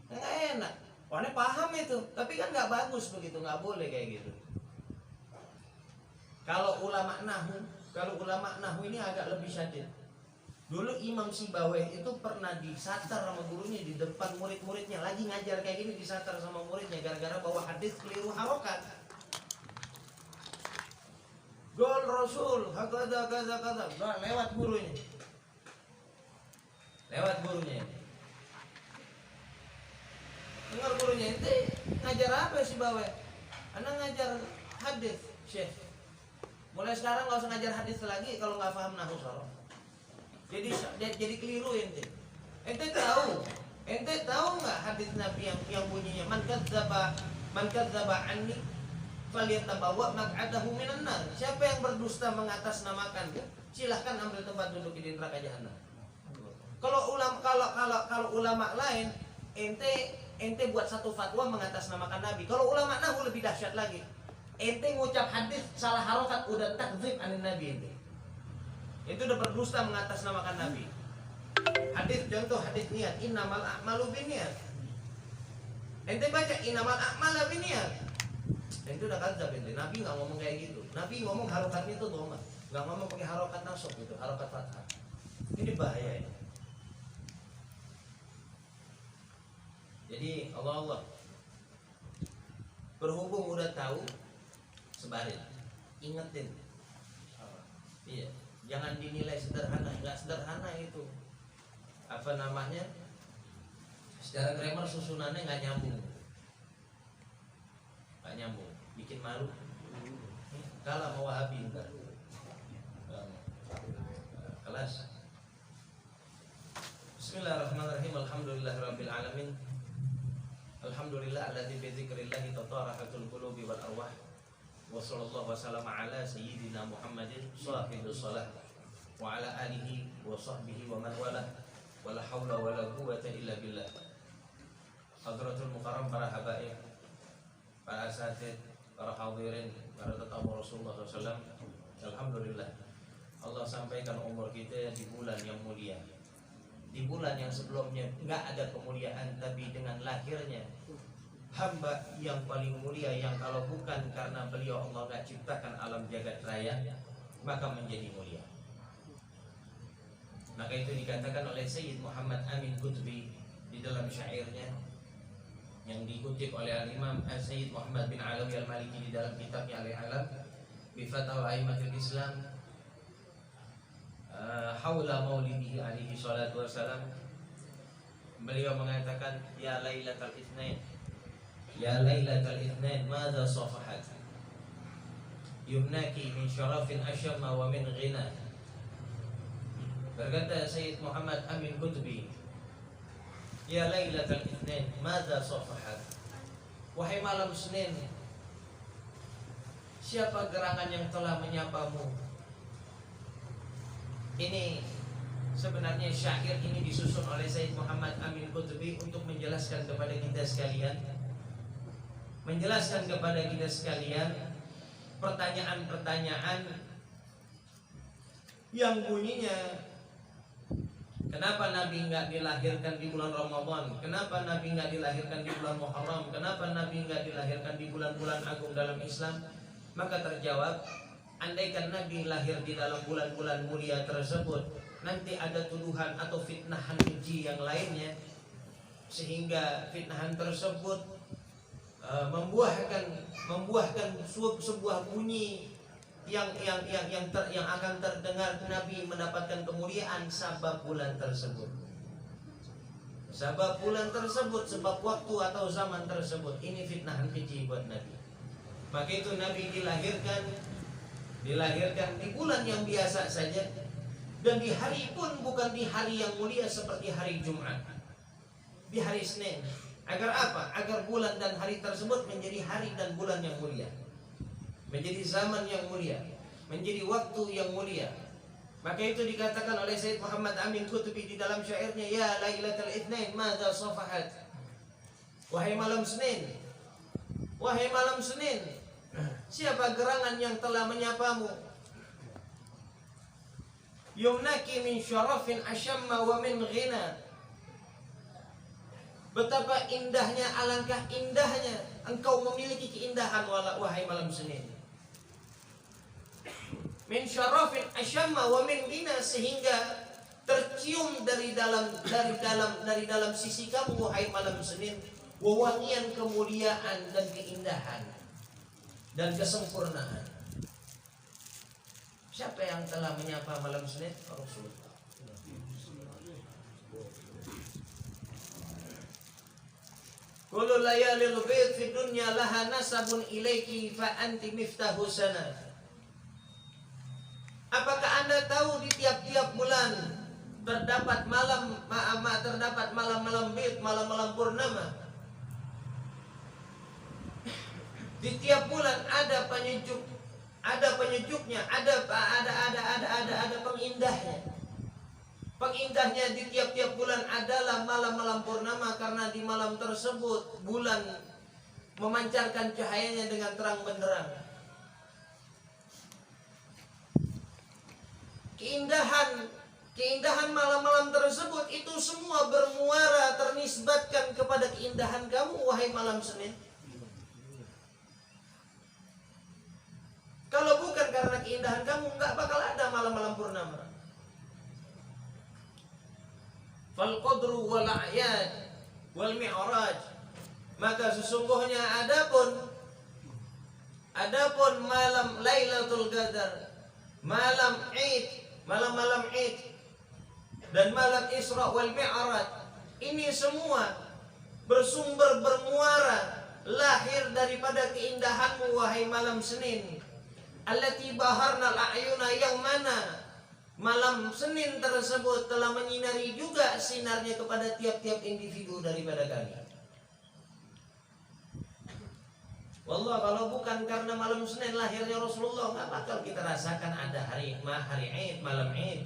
nggak enak. Warnanya paham itu, tapi kan nggak bagus begitu, nggak boleh kayak gitu. Kalau ulama nahu ini agak lebih syadid. Dulu Imam Sibawayh itu pernah disatar sama gurunya di depan murid-muridnya, lagi ngajar kayak gini disatar sama muridnya gara-gara bawa hadis keliru harokat. Gol Rasul, hakada kaza. Nah, lewat gurunya. Dengar gurunya, ente ngajar apa sih Bawe? Anak ngajar hadis, Syekh. Mulai sekarang nggak usah ngajar hadis lagi kalau nggak paham nahwu sorof. Jadi keliru ente. Ente tahu nggak hadis Nabi yang bunyinya man kadzdzaba anni falyatabawwa maq'adahu minan nar. Siapa yang berdusta mengatasnamakan, silahkan ambil tempat duduk di neraka jahanam. Kalau ulama lain, ente buat satu fatwa mengatasnamakan Nabi. Kalau ulama nahwu lebih dahsyat lagi. Ente ngucap hadis salah harokat udah takdzib anin Nabi ente. Itu udah berdusta mengatasnamakan Nabi. Hadis contoh hadis niat, innamal a'malu binniyat. Ente baca innamal a'malu binniyat. Ente udah kadzab ente. Nabi enggak ngomong kayak gitu. Nabi ngomong harokatnya itu dhamma. Enggak ngomong pakai harokat nasab gitu, harokat fathah. Ini bahaya ini. Jadi Allah berhubung udah tahu, sebarin, ingetin. Iya, jangan dinilai sederhana, nggak sederhana itu. Apa namanya? Secara grammar susunannya nggak nyambung, bikin malu. Kalah mau Wahabi ntar. Kelas. Bismillahirrahmanirrahim. Alhamdulillahirabbil alamin. Alhamdulillah alladzi bi dzikrillah tatahharatul qulubi wal arwah. Wa sallallahu wasallam ala sayyidina Muhammadin shahidus shalah wa ala alihi wa sahbihi wa man wala wala haula wala quwwata illa billah. Hadratul mukarram para habaib, para asatid, para hadirin, para tetamu Rasulullah SAW. Alhamdulillah Allah sampaikan umur kita di bulan yang mulia, di bulan yang sebelumnya nggak ada kemuliaan, tapi dengan lahirnya hamba yang paling mulia, yang kalau bukan karena beliau Allah nggak ciptakan alam jagat raya, maka menjadi mulia. Maka itu dikatakan oleh Sayyid Muhammad Amin Qutbi di dalam syairnya yang dikutip oleh Al-Imam Sayyid Muhammad bin Alawi Al-Maliki di dalam kitabnya Al-Alam bi Fatawa Aimatul Islam haula maulidihi alaihi salatu wassalam. Beliau mengatakan, ya Lailatul Itsnain, ya Lailatul Itsnain, madza safahat yumnaki min syarafin asyamma wa min ghina. Berkata Sayyid Muhammad Amin Qutbi, ya Lailatul Itsnain, madza safahat, wahai malam Senin, siapa gerangan yang telah menyapamu? Ini sebenarnya syair ini disusun oleh Sayyid Muhammad Amin Qutbi untuk menjelaskan kepada kita sekalian, pertanyaan-pertanyaan yang bunyinya, kenapa Nabi nggak dilahirkan di bulan Ramadan? Kenapa Nabi nggak dilahirkan di bulan Muharram? Kenapa Nabi nggak dilahirkan di bulan-bulan agung dalam Islam? Maka terjawab, andaikan Nabi lahir di dalam bulan-bulan mulia tersebut, nanti ada tuduhan atau fitnahan keji yang lainnya, sehingga fitnahan tersebut membuahkan sebuah bunyi yang akan terdengar. Nabi mendapatkan kemuliaan sebab bulan tersebut, sebab waktu atau zaman tersebut. Ini fitnahan keji buat Nabi. Maka itu Nabi dilahirkan di bulan yang biasa saja, dan di hari pun bukan di hari yang mulia seperti hari Jumat, di hari Senin. Agar apa? Agar bulan dan hari tersebut menjadi hari dan bulan yang mulia, menjadi zaman yang mulia, menjadi waktu yang mulia. Maka itu dikatakan oleh Sayyid Muhammad Amin Qutbi di dalam syairnya, ya Lailatul Itsnain, madza safahat, wahai malam Senin, siapa gerangan yang telah menyapamu? Yumnaki min syarafin asyamma wa min ghina. Betapa indahnya, alangkah indahnya engkau memiliki keindahan wahai malam Senin. Min syarafin asyamma wa min ghina, sehingga tercium dari dalam sisi kamu wahai malam Senin wewangian kemuliaan dan keindahan dan kesempurnaan. Siapa yang telah menyapa malam Senin? Rasulullah. Kullu layalil bait fi dunya laha nasabun ilaiki fa anti miftahu sana. terdapat malam-malam bid, malam-malam purnama. Di tiap bulan ada penyejuknya, ada pengindahnya. Pengindahnya di tiap-tiap bulan adalah malam-malam purnama, karena di malam tersebut bulan memancarkan cahayanya dengan terang benderang. Keindahan malam-malam tersebut itu semua bermuara ternisbatkan kepada keindahan kamu, wahai malam Senin. Kalau bukan karena keindahan kamu, nggak bakal ada malam-malam purnama. Fal qadru wal a'yad wal mi'raj, maka sesungguhnya adapun malam Lailatul Qadar, malam Id, malam-malam Id dan malam Isra wal Mi'raj, ini semua bermuara lahir daripada keindahanmu, wahai malam Senin. Allati baharnal a'yuna, yang mana malam Senin tersebut telah menyinari juga sinarnya kepada tiap-tiap individu daripada kalian. Wallah, kalau bukan karena malam Senin lahirnya Rasulullah, nggak bakal kita rasakan ada hari Id, malam Id.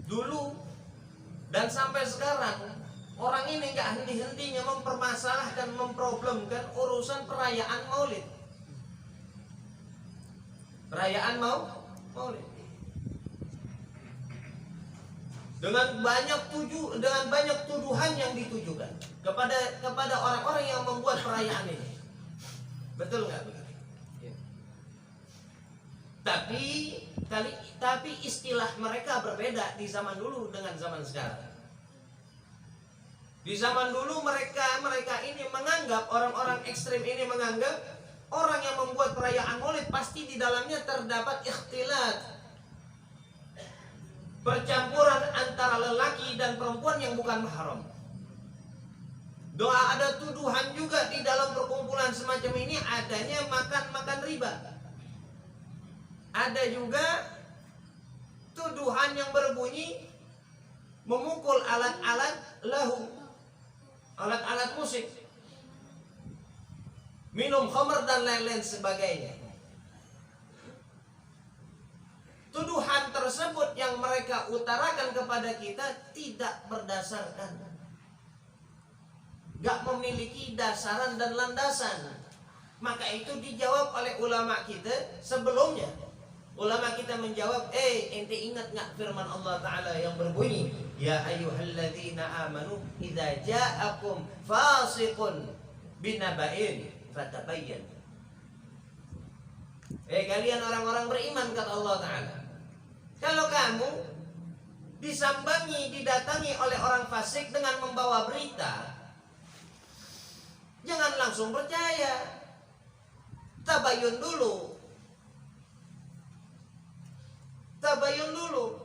Dulu dan sampai sekarang orang ini nggak henti-hentinya mempermasalahkan, memproblemkan urusan perayaan Maulid. Perayaan Maulid. Dengan banyak tuduhan yang ditujukan kepada orang-orang yang membuat perayaan ini. Betul nggak begitu? Ya. Tapi istilah mereka berbeda di zaman dulu dengan zaman sekarang. Di zaman dulu mereka ini menganggap, orang-orang ekstrim ini menganggap orang yang membuat perayaan Maulid pasti di dalamnya terdapat ikhtilat, percampuran antara lelaki dan perempuan yang bukan mahram. Doa, ada tuduhan juga di dalam perkumpulan semacam ini adanya makan riba. Ada juga tuduhan yang berbunyi memukul alat-alat lahu, alat-alat musik, minum khamr dan lain-lain sebagainya. Tuduhan tersebut yang mereka utarakan kepada kita tidak berdasarkan, gak memiliki dasaran dan landasan. Maka itu dijawab oleh ulama kita sebelumnya. Ulama kita menjawab, ente ingat gak firman Allah Ta'ala yang berbunyi, ya ayyuhalladzina amanu idza ja'akum fasiqun binaba'in fatabayyan. Kalian orang-orang beriman, kata Allah Ta'ala, kalau kamu didatangi oleh orang fasik dengan membawa berita, jangan langsung percaya. Tabayun dulu,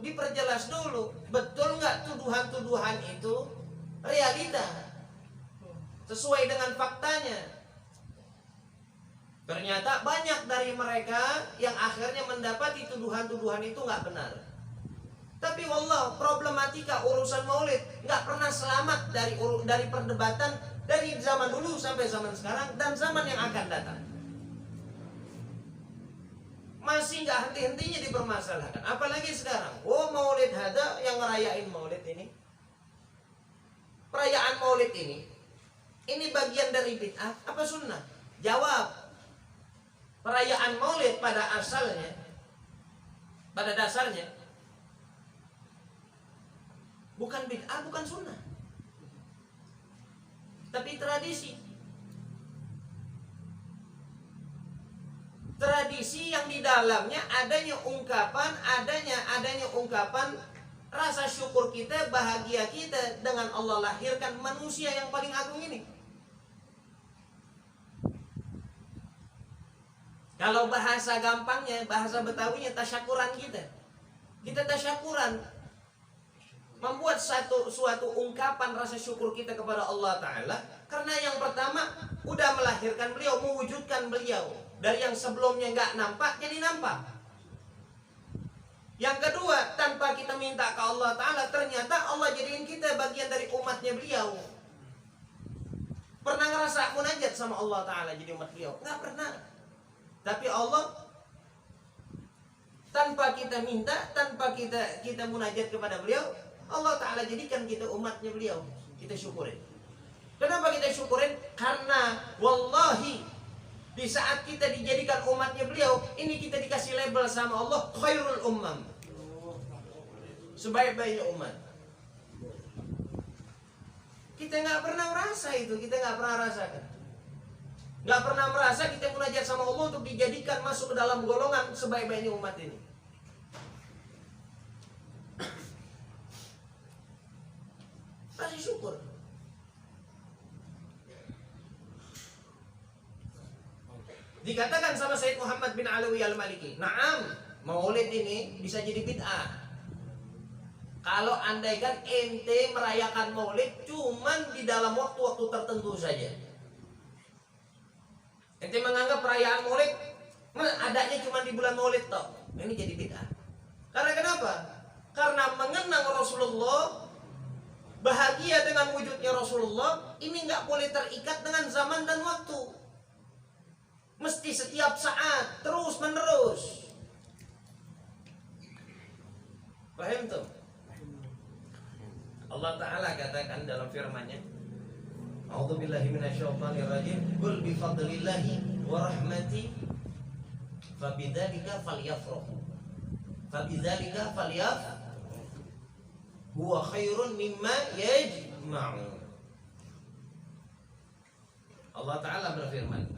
diperjelas dulu, betul nggak tuduhan-tuduhan itu realita, sesuai dengan faktanya. Ternyata banyak dari mereka yang akhirnya mendapati tuduhan-tuduhan itu nggak benar. Tapi wallah, problematika urusan Maulid nggak pernah selamat dari perdebatan dari zaman dulu sampai zaman sekarang dan zaman yang akan datang. Masih nggak henti-hentinya dipermasalahkan. Apalagi sekarang, Maulid ada yang ngerayain Maulid ini, perayaan Maulid ini bagian dari bid'ah apa sunnah? Jawab, perayaan Maulid pada dasarnya bukan bid'ah, bukan sunnah, tapi tradisi yang di dalamnya adanya ungkapan rasa syukur kita, bahagia kita dengan Allah lahirkan manusia yang paling agung ini. Kalau bahasa gampangnya, bahasa Betawinya, tasyakuran kita tasyakuran, membuat suatu ungkapan rasa syukur kita kepada Allah Ta'ala, karena yang pertama udah melahirkan beliau, mewujudkan beliau, dari yang sebelumnya nggak nampak jadi nampak. Yang kedua, tanpa kita minta ke Allah Ta'ala, ternyata Allah jadiin kita bagian dari umatnya beliau. Pernah ngerasa munajat sama Allah Ta'ala jadi umat beliau? Nggak pernah. Tapi Allah, tanpa kita minta, tanpa kita munajat kepada beliau, Allah Ta'ala jadikan kita umatnya beliau. Kita syukurin. Kenapa kita syukurin? Karena wallahi, di saat kita dijadikan umatnya beliau, ini kita dikasih label sama Allah khairul ummam, sebaik-baiknya umat. Kita nggak pernah merasa itu, kita nggak pernah rasakan, nggak pernah merasa kita munajat sama Allah untuk dijadikan masuk ke dalam golongan sebaik-baiknya umat ini. Kasih syukur. Dikatakan sama Sayyid Muhammad bin Alawi al-Maliki, "Na'am, maulid ini bisa jadi bid'ah. Kalau andaikan ente merayakan maulid cuman di dalam waktu-waktu tertentu saja. Ente menganggap perayaan maulid adanya cuma di bulan maulid toh. Ini jadi bid'ah. Karena kenapa? Karena mengenang Rasulullah, bahagia dengan wujudnya Rasulullah, ini nggak boleh terikat dengan zaman dan waktu. Mesti setiap saat, terus menerus. Paham tuh? Allah Ta'ala katakan dalam firman-Nya, A'udzubillahi minasyaitonirrajim, "Qul bi fadlillahi wa rahmati fabidzalika falyafrahu. Fabidzalika falyafrahu. Huwa khairun mimma yajma'un." Allah Ta'ala berfirman,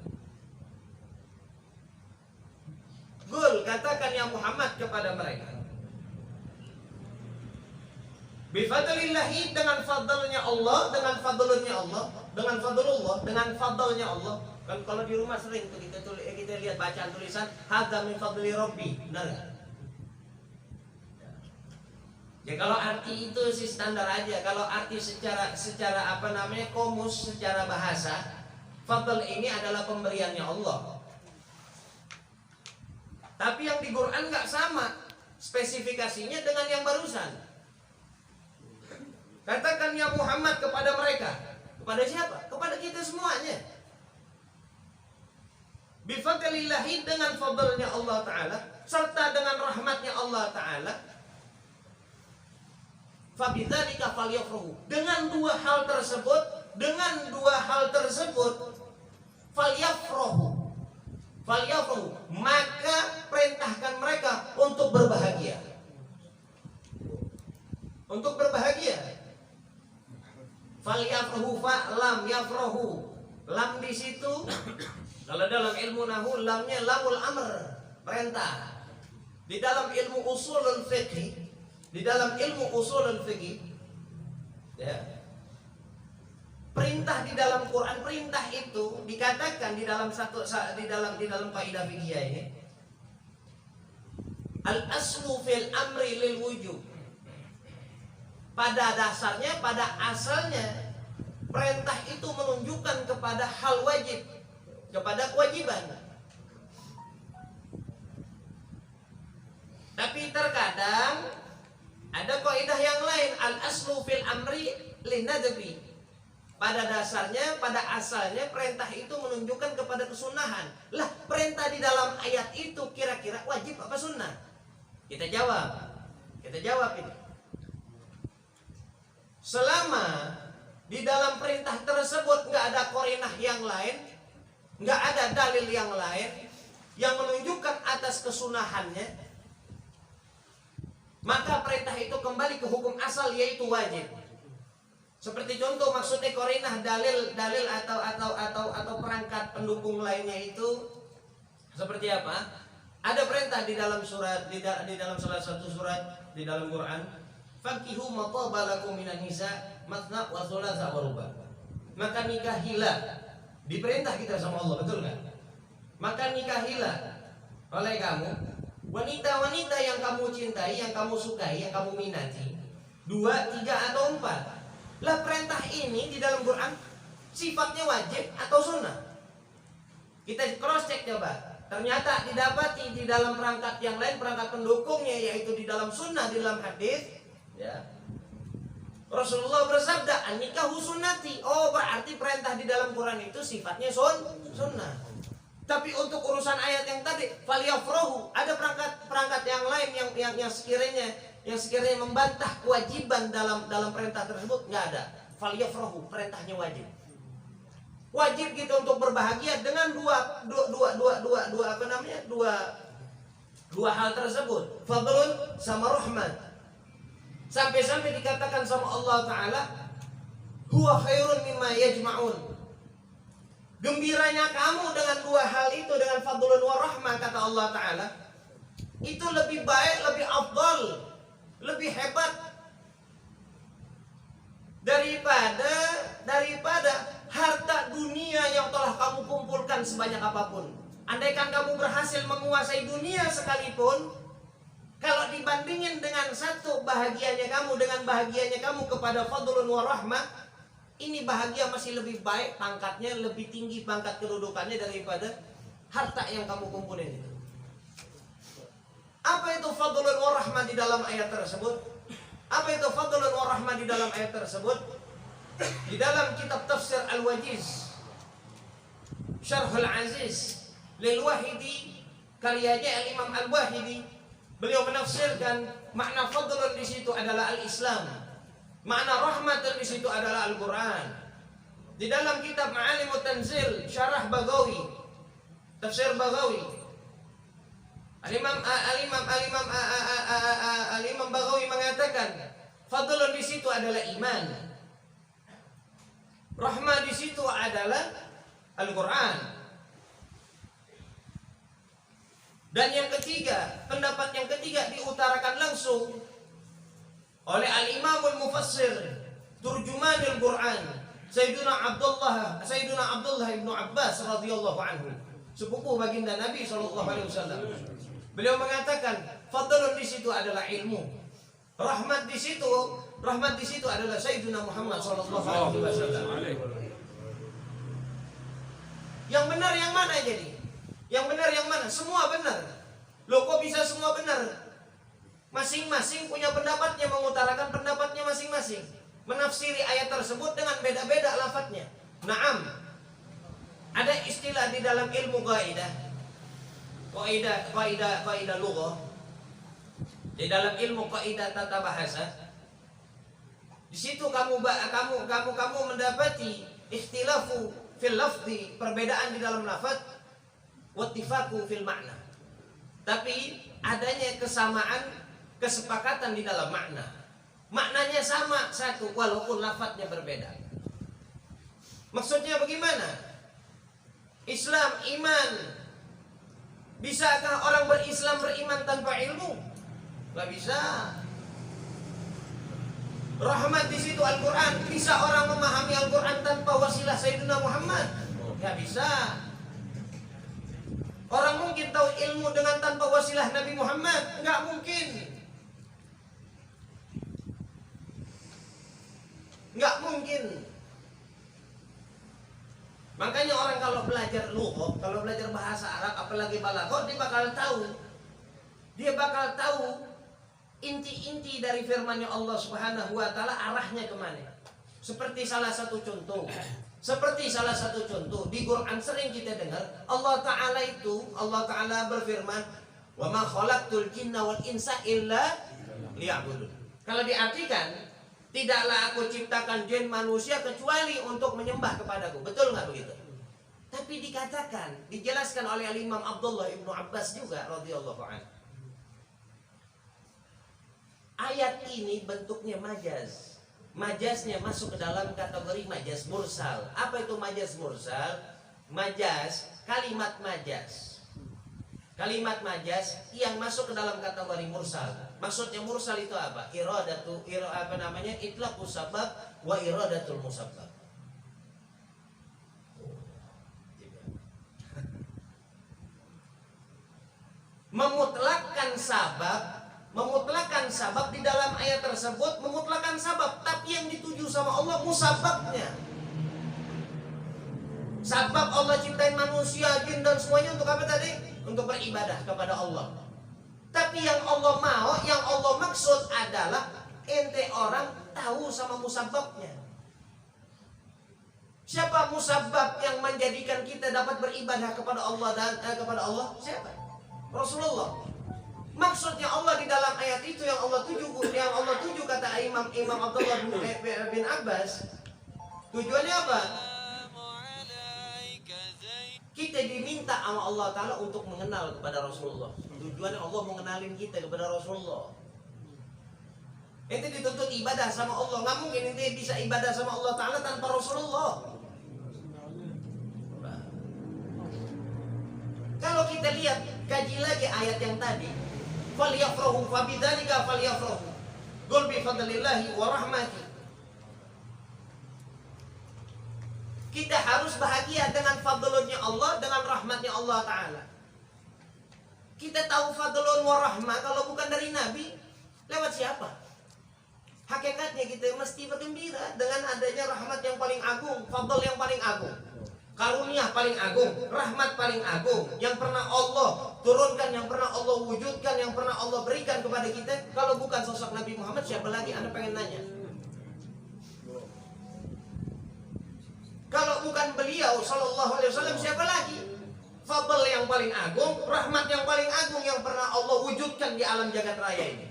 "Qul," katakan ya Muhammad kepada mereka, bifadlillahi, dengan fadlnya Allah, dengan fadlnya Allah, dengan fadlullah, dengan fadlnya Allah. Kan kalau di rumah sering tuh kita lihat bacaan tulisan hadza min fadli rabbi, benar enggak? Ya kalau arti itu sih standar aja. Kalau arti secara apa namanya komus, secara bahasa, fadl ini adalah pemberiannya Allah. Tapi yang di Quran nggak sama spesifikasinya dengan yang barusan. Katakan ya Muhammad kepada mereka. Kepada siapa? Kepada kita semuanya. Bifadlillahi, dengan fadlnya Allah Ta'ala, serta dengan rahmatnya Allah Ta'ala. Fabidzalika falyafrahu. Dengan dua hal tersebut, falyafrahu. Maka perintahkan mereka untuk berbahagia. Untuk berbahagia. Falyafrahu lam yafrahu. Lam di situ kalau dalam ilmu nahwu lamnya lamul amr, perintah. Di dalam ilmu usulul fiqh, ya, perintah di dalam Quran, perintah itu dikatakan di dalam kaidah fikih ini, al aslu fil amri lil wujub. Pada dasarnya, pada asalnya, perintah itu menunjukkan kepada hal wajib, kepada kewajiban. Tapi terkadang ada kaidah yang lain, al aslu fil amri linadbi. Pada dasarnya, pada asalnya perintah itu menunjukkan kepada kesunahan. Lah, perintah di dalam ayat itu kira-kira wajib apa sunnah? Kita jawab ini. Selama di dalam perintah tersebut nggak ada qarinah yang lain, nggak ada dalil yang lain yang menunjukkan atas kesunahannya, maka perintah itu kembali ke hukum asal, yaitu wajib. Seperti contoh, maksudnya qarinah, dalil atau perangkat pendukung lainnya itu seperti apa? Ada perintah di dalam surat, di dalam salah satu surat di dalam Quran, "Fankihu ma taba lakum minan nisa matsna wa thulatsa wa ruba." Maka nikahilah. Diperintah kita sama Allah, betul nggak? Maka nikahilah oleh kamu wanita-wanita yang kamu cintai, yang kamu sukai, yang kamu minati, 2, 3 atau 4. Lah, perintah ini di dalam Quran sifatnya wajib atau sunnah? Kita cross check coba. ternyata didapati di dalam perangkat yang lain, perangkat pendukungnya, yaitu di dalam sunnah, di dalam hadis, ya. Rasulullah bersabda, an-nikahu sunnati. Oh, berarti perintah di dalam Quran itu sifatnya sunnah. Tapi untuk urusan ayat yang tadi, falyafrahu, ada perangkat yang lain yang sekiranya membantah kewajiban dalam perintah tersebut, nggak ada. Falyafrahu, perintahnya wajib. Wajib kita untuk berbahagia dengan dua hal tersebut, fadlun sama rahmat. Sampai-sampai dikatakan sama Allah Ta'ala, huwa khairun mimma yajma'un. Gembiranya kamu dengan dua hal itu, dengan fadlun wa rahmah, kata Allah Ta'ala, itu lebih baik, lebih afdal, lebih hebat daripada harta dunia yang telah kamu kumpulkan sebanyak apapun. Andaikan kamu berhasil menguasai dunia sekalipun, kalau dibandingin dengan satu bahagianya kamu, dengan bahagianya kamu kepada fadlun wa rahmah, ini bahagia masih lebih baik, pangkatnya lebih tinggi, pangkat kedudukannya daripada harta yang kamu kumpulin itu. Apa itu fadlun wa rahmah di dalam ayat tersebut? Apa itu fadlun wa rahmah di dalam ayat tersebut? Di dalam kitab tafsir Al-Wajiz, Syarhul Aziz lil Wahidi, karyanya Al-Imam Al-Wahidi, beliau menafsirkan makna fadlun di situ adalah al-Islam, makna rahmatan di situ adalah Al-Quran. Di dalam kitab Ma'alimut Tanzil, Syarah Baghawi, tafsir Baghawi, Al-Imam Baghawi mengatakan fadlun di situ adalah iman, rahmah di situ adalah Al-Quran. Dan yang ketiga, pendapat yang ketiga diutarakan langsung oleh Al-Imamul Mufassir Turjumanul Quran, Sayyiduna Abdullah ibnu Abbas radhiyallahu anhu, sepupu baginda Nabi SAW. Beliau mengatakan fadlun di situ adalah ilmu, rahmat di situ adalah Sayyiduna Muhammad SAW. Yang benar yang mana jadi? Yang benar yang mana? Semua benar. Loh, kok bisa semua benar? Masing-masing punya pendapatnya, mengutarakan pendapatnya masing-masing, menafsiri ayat tersebut dengan beda-beda lafadznya. Naam. Ada istilah di dalam ilmu kaidah lughah. Di dalam ilmu kaidah tata bahasa. Di situ kamu mendapati ikhtilafu fil lafzi, perbedaan di dalam lafaz, wattifaku fil makna, tapi adanya kesamaan, kesepakatan di dalam makna. Maknanya sama satu walaupun lafadznya berbeda. Maksudnya bagaimana? Islam, iman. Bisakah orang berislam beriman tanpa ilmu? Gak bisa. Rahmat di situ Al-Quran. Bisa orang memahami Al-Quran tanpa wasilah Sayyidina Muhammad? Gak bisa. Orang mungkin tahu ilmu dengan tanpa wasilah Nabi Muhammad? Enggak mungkin. Enggak mungkin. Makanya orang kalau belajar lughah, kalau belajar bahasa Arab, apalagi balaghah, dia bakal tahu inti-inti dari firman-Nya Allah Subhanahu wa taala, arahnya kemana. Seperti salah satu contoh di Quran sering kita dengar Allah Ta'ala berfirman, wa ma khalaqtul jinna wal insa illa liya'budun. Kalau diartikan, tidaklah aku ciptakan jin manusia kecuali untuk menyembah kepadaku. Betul nggak begitu? Tapi dikatakan, dijelaskan oleh Imam Abdullah ibnu Abbas juga radhiyallahu anhu, ayat ini bentuknya majaz. Majaznya masuk ke dalam kategori majaz mursal. Apa itu majaz mursal? Majaz, kalimat majaz. Kalimat majaz yang masuk ke dalam kategori mursal. Maksudnya mursal itu apa? Itlaqus sabab wa iradatul musabbab. Memutlakkan sabab di dalam ayat tersebut, memutlakkan sabab, tapi yang dituju sama Allah musabbabnya. Sabab Allah ciptain manusia, jin dan semuanya untuk apa tadi? untuk beribadah kepada Allah. Tapi yang Allah mau, yang Allah maksud adalah ente orang tahu sama musababnya. Siapa musabab yang menjadikan kita dapat beribadah kepada Allah dan kepada Allah? Siapa? Rasulullah. Maksudnya Allah di dalam ayat itu yang Allah tuju kata Imam Abdullah bin Abbas. Tujuannya apa? Kita diminta sama Allah Ta'ala untuk mengenal kepada Rasulullah. Tujuannya Allah mau mengenalin kita kepada Rasulullah. Ente dituntut ibadah sama Allah. Nggak mungkin ente bisa ibadah sama Allah Ta'ala tanpa Rasulullah. Kalau kita lihat, kaji lagi ayat yang tadi. Falyafrahu fabidzalika falyafrahu. Qul bi fadlillahi wa rahmati. Kita harus bahagia dengan fadlunnya Allah, dengan rahmatnya Allah Ta'ala. Kita tahu fadlun wa rahmah kalau bukan dari Nabi, lewat siapa? Hakikatnya kita mesti bergembira dengan adanya rahmat yang paling agung, fadl yang paling agung, karunia paling agung, rahmat paling agung, yang pernah Allah turunkan, yang pernah Allah wujudkan, yang pernah Allah berikan kepada kita. Kalau bukan sosok Nabi Muhammad, siapa lagi? Anda pengen nanya. Kalau bukan beliau Sallallahu Alaihi Wasallam, siapa lagi? Fadl yang paling agung, rahmat yang paling agung yang pernah Allah wujudkan di alam jagat raya ini.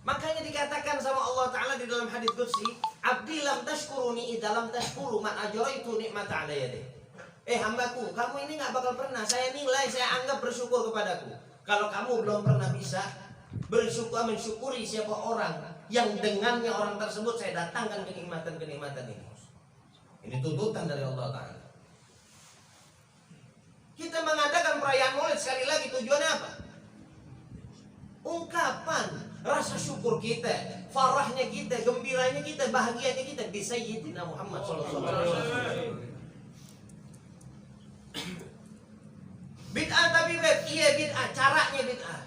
Makanya dikatakan sama Allah Ta'ala di dalam hadits qudsi, abdi lam tashkuruni idza lam tashkuru man ajraitu nikmata ala yadi. Hambaku, kamu ini gak bakal pernah saya nilai, saya anggap bersyukur kepadaku kalau kamu belum pernah bisa mensyukuri siapa orang yang dengannya orang tersebut saya datangkan kenikmatan-kenikmatan ini. Ini tuntutan dari Allah Ta'ala. Kita mengadakan perayaan Maulid sekali lagi tujuannya apa? Ungkapan rasa syukur kita, farahnya kita, gembiranya kita, bahagianya kita di Sayyidina Muhammad SAW. Bid'ah tapi iya bid'ah, caranya bid'ah.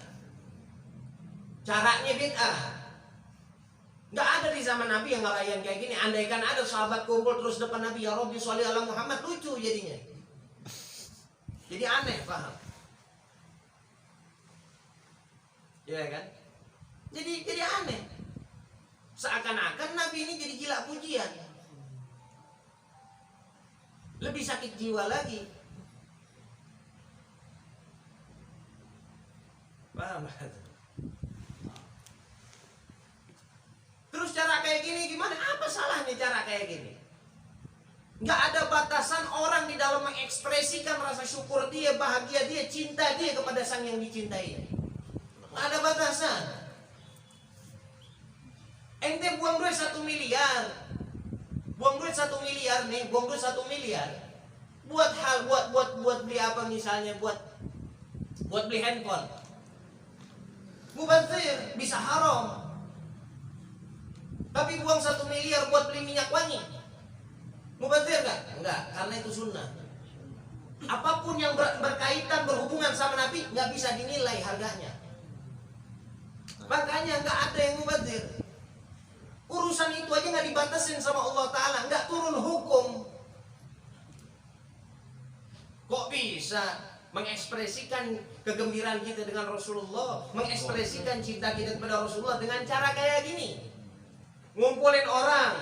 Caranya bid'ah. Nggak ada di zaman Nabi yang ngerayain kayak gini. Andaikan ada sahabat kumpul terus depan Nabi, ya Rabbi sholli ala Muhammad, lucu jadinya. Jadi aneh, paham? Ya kan? Jadi aneh. Seakan-akan Nabi ini jadi gila pujian. Lebih sakit jiwa lagi. Paham? Terus cara kayak gini gimana? Apa salahnya cara kayak gini? Nggak ada batasan orang di dalam mengekspresikan rasa syukur dia, bahagia dia, cinta dia kepada sang yang dicintai. Nggak ada batasan. Ente buang duit 1 miliar, buang duit 1 miliar nih, buang duit 1 miliar. Buat beli apa misalnya? Buat beli handphone. Mubazir, bisa haram. Tapi buang 1 miliar buat beli minyak wangi, mubazir gak? Enggak, karena itu sunnah. Apapun yang berkaitan, berhubungan sama Nabi, gak bisa dinilai harganya. Makanya gak ada yang mubazir. Urusan itu aja gak dibatasin sama Allah Ta'ala, gak turun hukum. Kok bisa mengekspresikan kegembiraan kita dengan Rasulullah, mengekspresikan cinta kita kepada Rasulullah dengan cara kayak gini? Ngumpulin orang,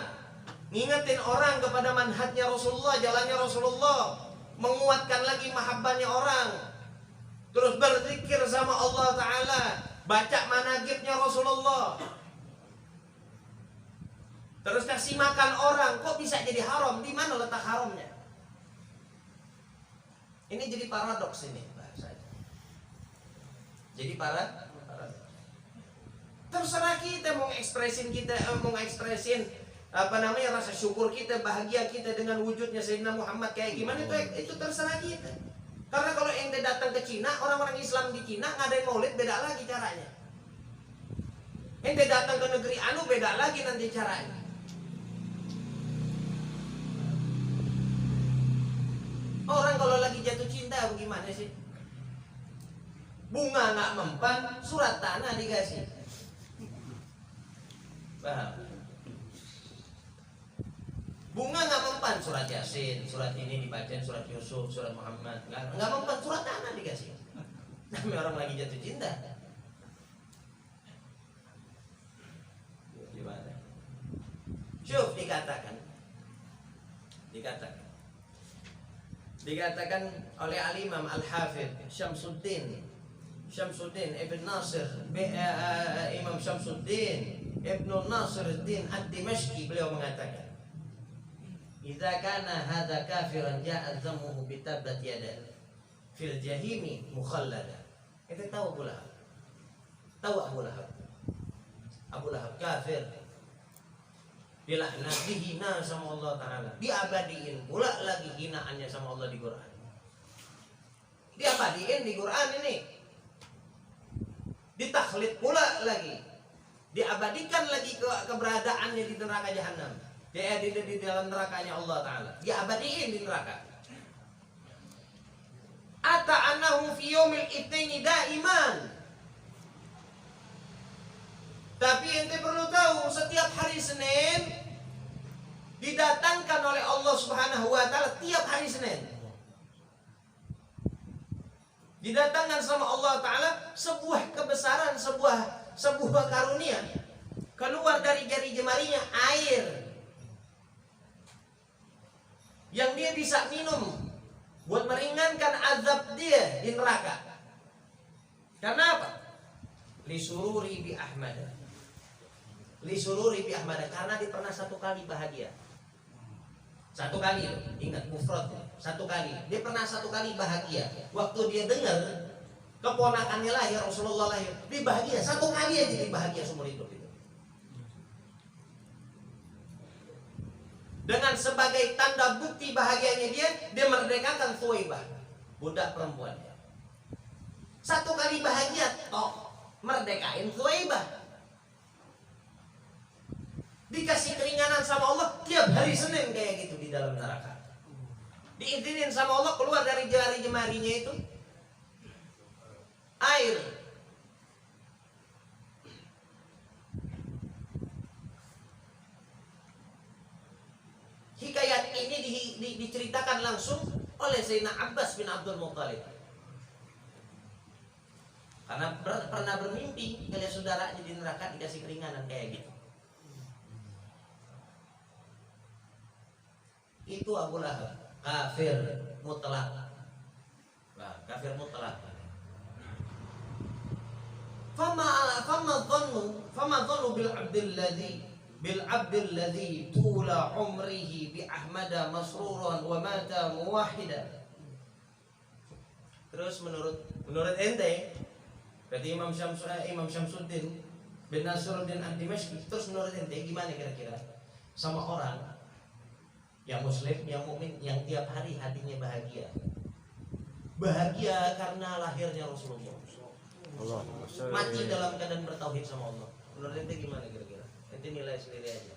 ngingetin orang kepada manhajnya Rasulullah, jalannya Rasulullah, menguatkan lagi mahabbahnya orang, terus berzikir sama Allah Ta'ala, baca managibnya Rasulullah, terus kasih makan orang. Kok bisa jadi haram? Di mana letak haramnya? Ini jadi paradoks ini bahasanya. Jadi paradoks. Terserah kita mau ekspresin rasa syukur kita, bahagia kita dengan wujudnya Sayyidina Muhammad kayak gimana, itu terserah kita. Karena kalau ente datang ke Cina, orang-orang Islam di Cina ngadain maulid beda lagi caranya. Ente datang ke negeri anu beda lagi nanti caranya. Orang kalau lagi jatuh cinta bagaimana sih? Bunga nggak mempan, surat tanah dikasih. Paham? Bunga nggak mempan, surat Yasin, surat ini dibacain, surat Yusuf, surat Muhammad, nggak mempan, surat tanah dikasih. Namanya orang lagi jatuh cinta. Gimana? Syuf, dikatakan oleh Al-Imam Al-Hafidh Syamsuddin Ibn Nasir, Imam Syamsuddin Ibn Nasiruddin Ad-Dimashqi, beliau mengatakan, "Idza kana hadza kafiran ja'a dhammuhu bi tabbat yada fil jahimi mukhallada." Kita tahu Abu Lahab. Abu Lahab kafir. Dilaknat, dihina sama Allah Ta'ala, diabadiin pula lagi hinaannya sama Allah di Quran. Diabadiin di Quran ini, ditakhlid pula lagi, diabadikan lagi keberadaannya di neraka jahanam, di dalam nerakanya Allah Ta'ala, diabadiin di neraka. Ata'anahu fi yawmil itsnaini daiman. Tapi ente perlu tahu, setiap hari Senin didatangkan oleh Allah Subhanahu wa Ta'ala, tiap hari Senin didatangkan sama Allah Ta'ala sebuah kebesaran, sebuah karunia. Keluar dari jari jemarinya air yang dia bisa minum buat meringankan azab dia di neraka. Karena apa? Lisururi bi Ahmad. Karena dia pernah satu kali bahagia. Satu kali, ingat mufrad, satu kali. Dia pernah satu kali bahagia. Waktu dia dengar keponakannya lahir, Rasulullah lahir, dia bahagia. Satu kali aja dia bahagia seumur hidup itu. Dengan sebagai tanda bukti bahagianya dia merdekakan Thuwaibah, budak perempuannya. Satu kali bahagia, toh merdekain Thuwaibah. Dikasih keringanan sama Allah tiap hari Senin kayak gitu di dalam neraka. Diizinin sama Allah keluar dari jari jemarinya itu air. Hikayat ini diceritakan langsung oleh Sayyidina Abbas bin Abdul Muttalib. Karena pernah bermimpi melihat saudaranya di neraka dikasih keringanan kayak gitu. Itu Abu Lahab, kafir mutlak. Nah, kafir mutlak. Fama dhannu bil abdil ladzi tula umrihi bi ahmada masruran wa mata muwahhida. Terus menurut ente, berarti Imam Syamsuddin bin Nasiruddin Ad-Dimashqi, terus menurut ente gimana kira-kira sama orang yang muslim, yang mukmin, yang tiap hari hatinya bahagia karena lahirnya Rasulullah, mati dalam keadaan bertauhid sama Allah. Menurut ente gimana kira-kira? Ente nilai sendiri aja.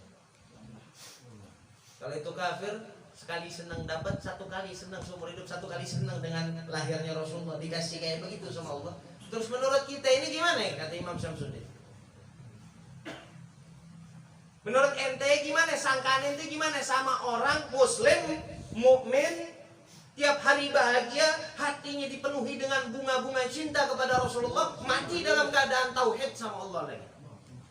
Kalau itu kafir, sekali senang dapat, satu kali senang seumur hidup, satu kali senang dengan lahirnya Rasulullah, dikasih kayak begitu sama Allah. Terus menurut kita ini gimana ya? Kata Imam Syamsuddin. Menurut ente gimana, sangkaan ente gimana sama orang muslim, mukmin, tiap hari bahagia, hatinya dipenuhi dengan bunga-bunga cinta kepada Rasulullah, mati dalam keadaan tauhid sama Allah lagi.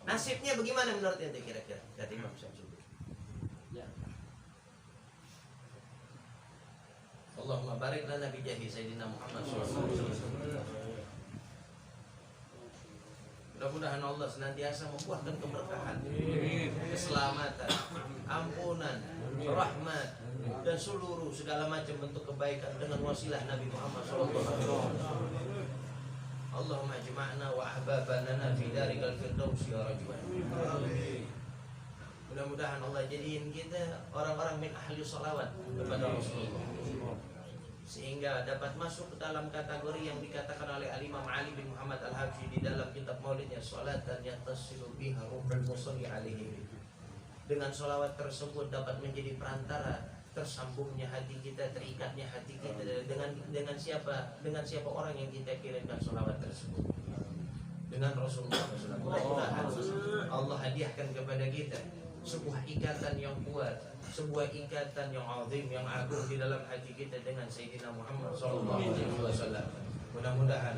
Nasibnya bagaimana menurut ente kira-kira? Kata Imam Syamsuddin. Allahumma barik lana bi jahi Sayyidina Muhammad sallallahu alaihi wasallam. Mudah-mudahan Allah senantiasa membuahkan keberkahan, keselamatan, ampunan, rahmat, dan seluruh segala macam bentuk kebaikan dengan wasilah Nabi Muhammad SAW. Allahumma jma'na wa ahbabana fi darikal firdaus ya rajuan. Mudah-mudahan Allah jadiin kita orang-orang min ahli salawat kepada Rasulullah, sehingga dapat masuk ke dalam kategori yang dikatakan oleh Al-Imam Ali bin Muhammad Al-Habsyi di dalam kitab maulidnya, salatan yattasilu biha ruhul musalli alaihi. Dengan sholawat tersebut dapat menjadi perantara tersambungnya hati kita, terikatnya hati kita dengan siapa orang yang kita kirimkan sholawat tersebut, dengan Rasulullah SAW. Mudah-mudahan Allah hadiahkan kepada kita sebuah ikatan yang kuat, sebuah ikatan yang azim, yang agung di dalam hati kita dengan Sayyidina Muhammad SAW. Mudah-mudahan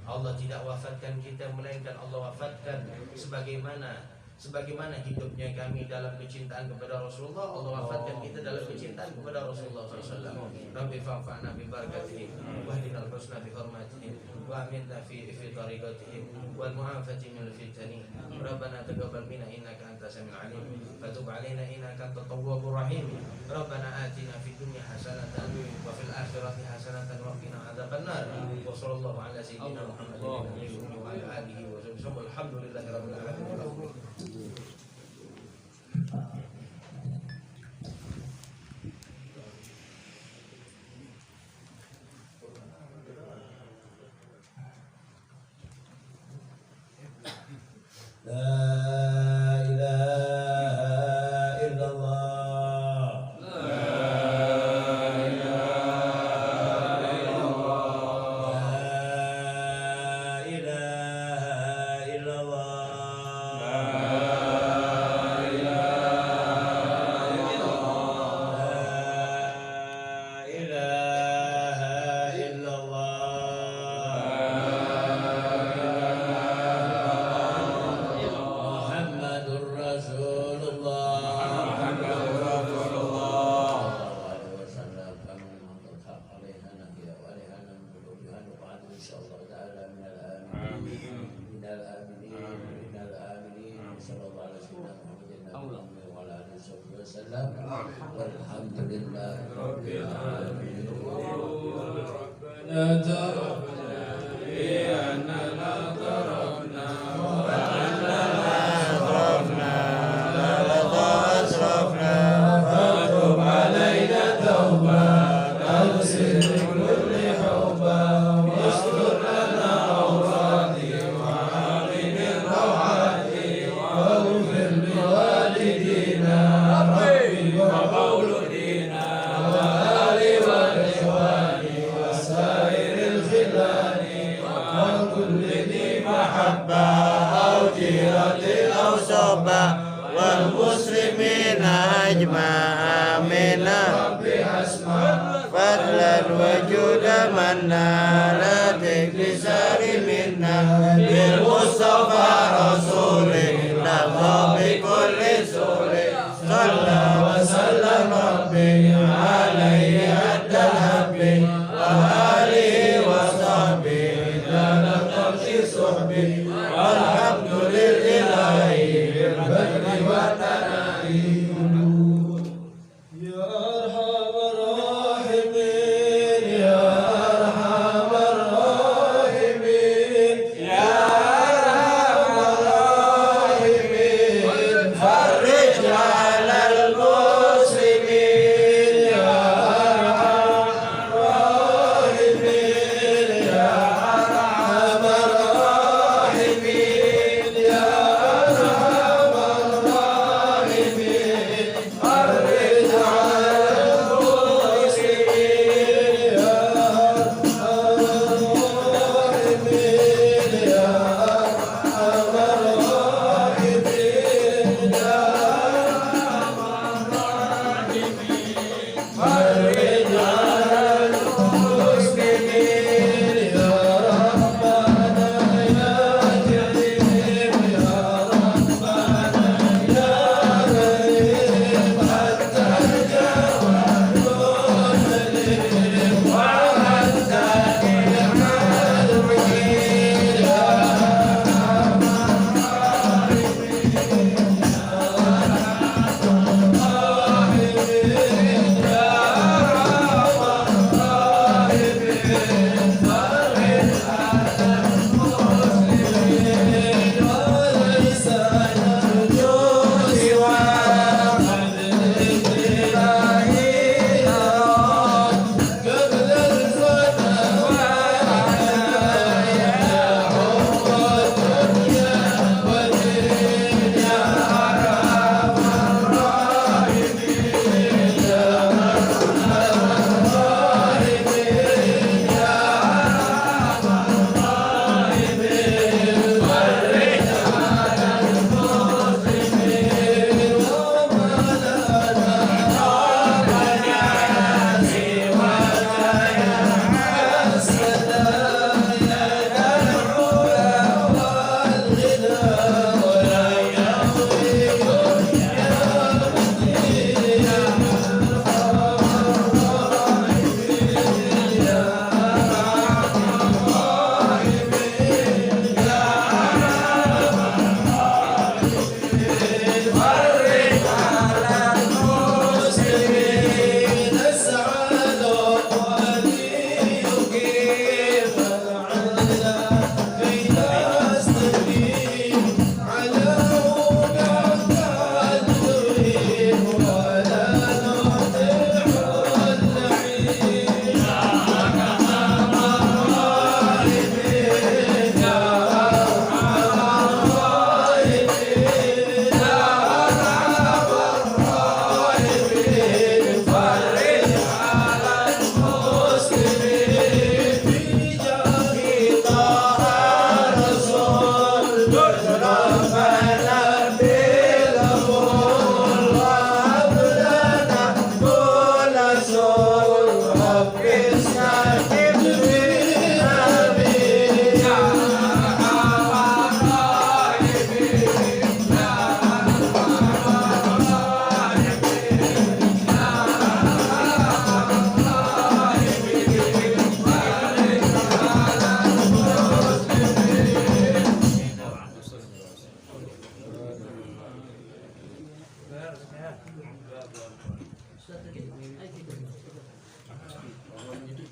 Allah tidak wafatkan kita, melainkan Allah wafatkan sebagaimana hidupnya kami dalam kecintaan kepada Rasulullah, Allah wafatkan kita dalam kecintaan kepada Rasulullah SAW. Rabbi fa'fa'na bi barakatihim wa hdina al-husna bi hurmatihim wa aminna fi tariqatihim wal mu'afati min al-fitani. Rabbana taqabbal minna innaka antas samiul alim wa tub 'alaina innaka antat tawwabur rahim. Rabbana atina fid dunya hasanatan wa fil akhirati hasanatan wa qina adzabannar. Wa sallallahu ala sayyidina Muhammadin wa ala alihi wa sahbihi. Alhamdulillahi rabbil alamin. والمسلمين أجمع منا فضلا وجودا منا لا تكسر منا بالمصطفى رسوله نظى بكل سور صلى وسلم ربي عليه أدى الهب وآله وصحبه لا نقصي صحبه والحمد لله بالبدر والتنعيم. يا أرحم الراحمين يا أرحم الراحمين يا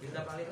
Kita paling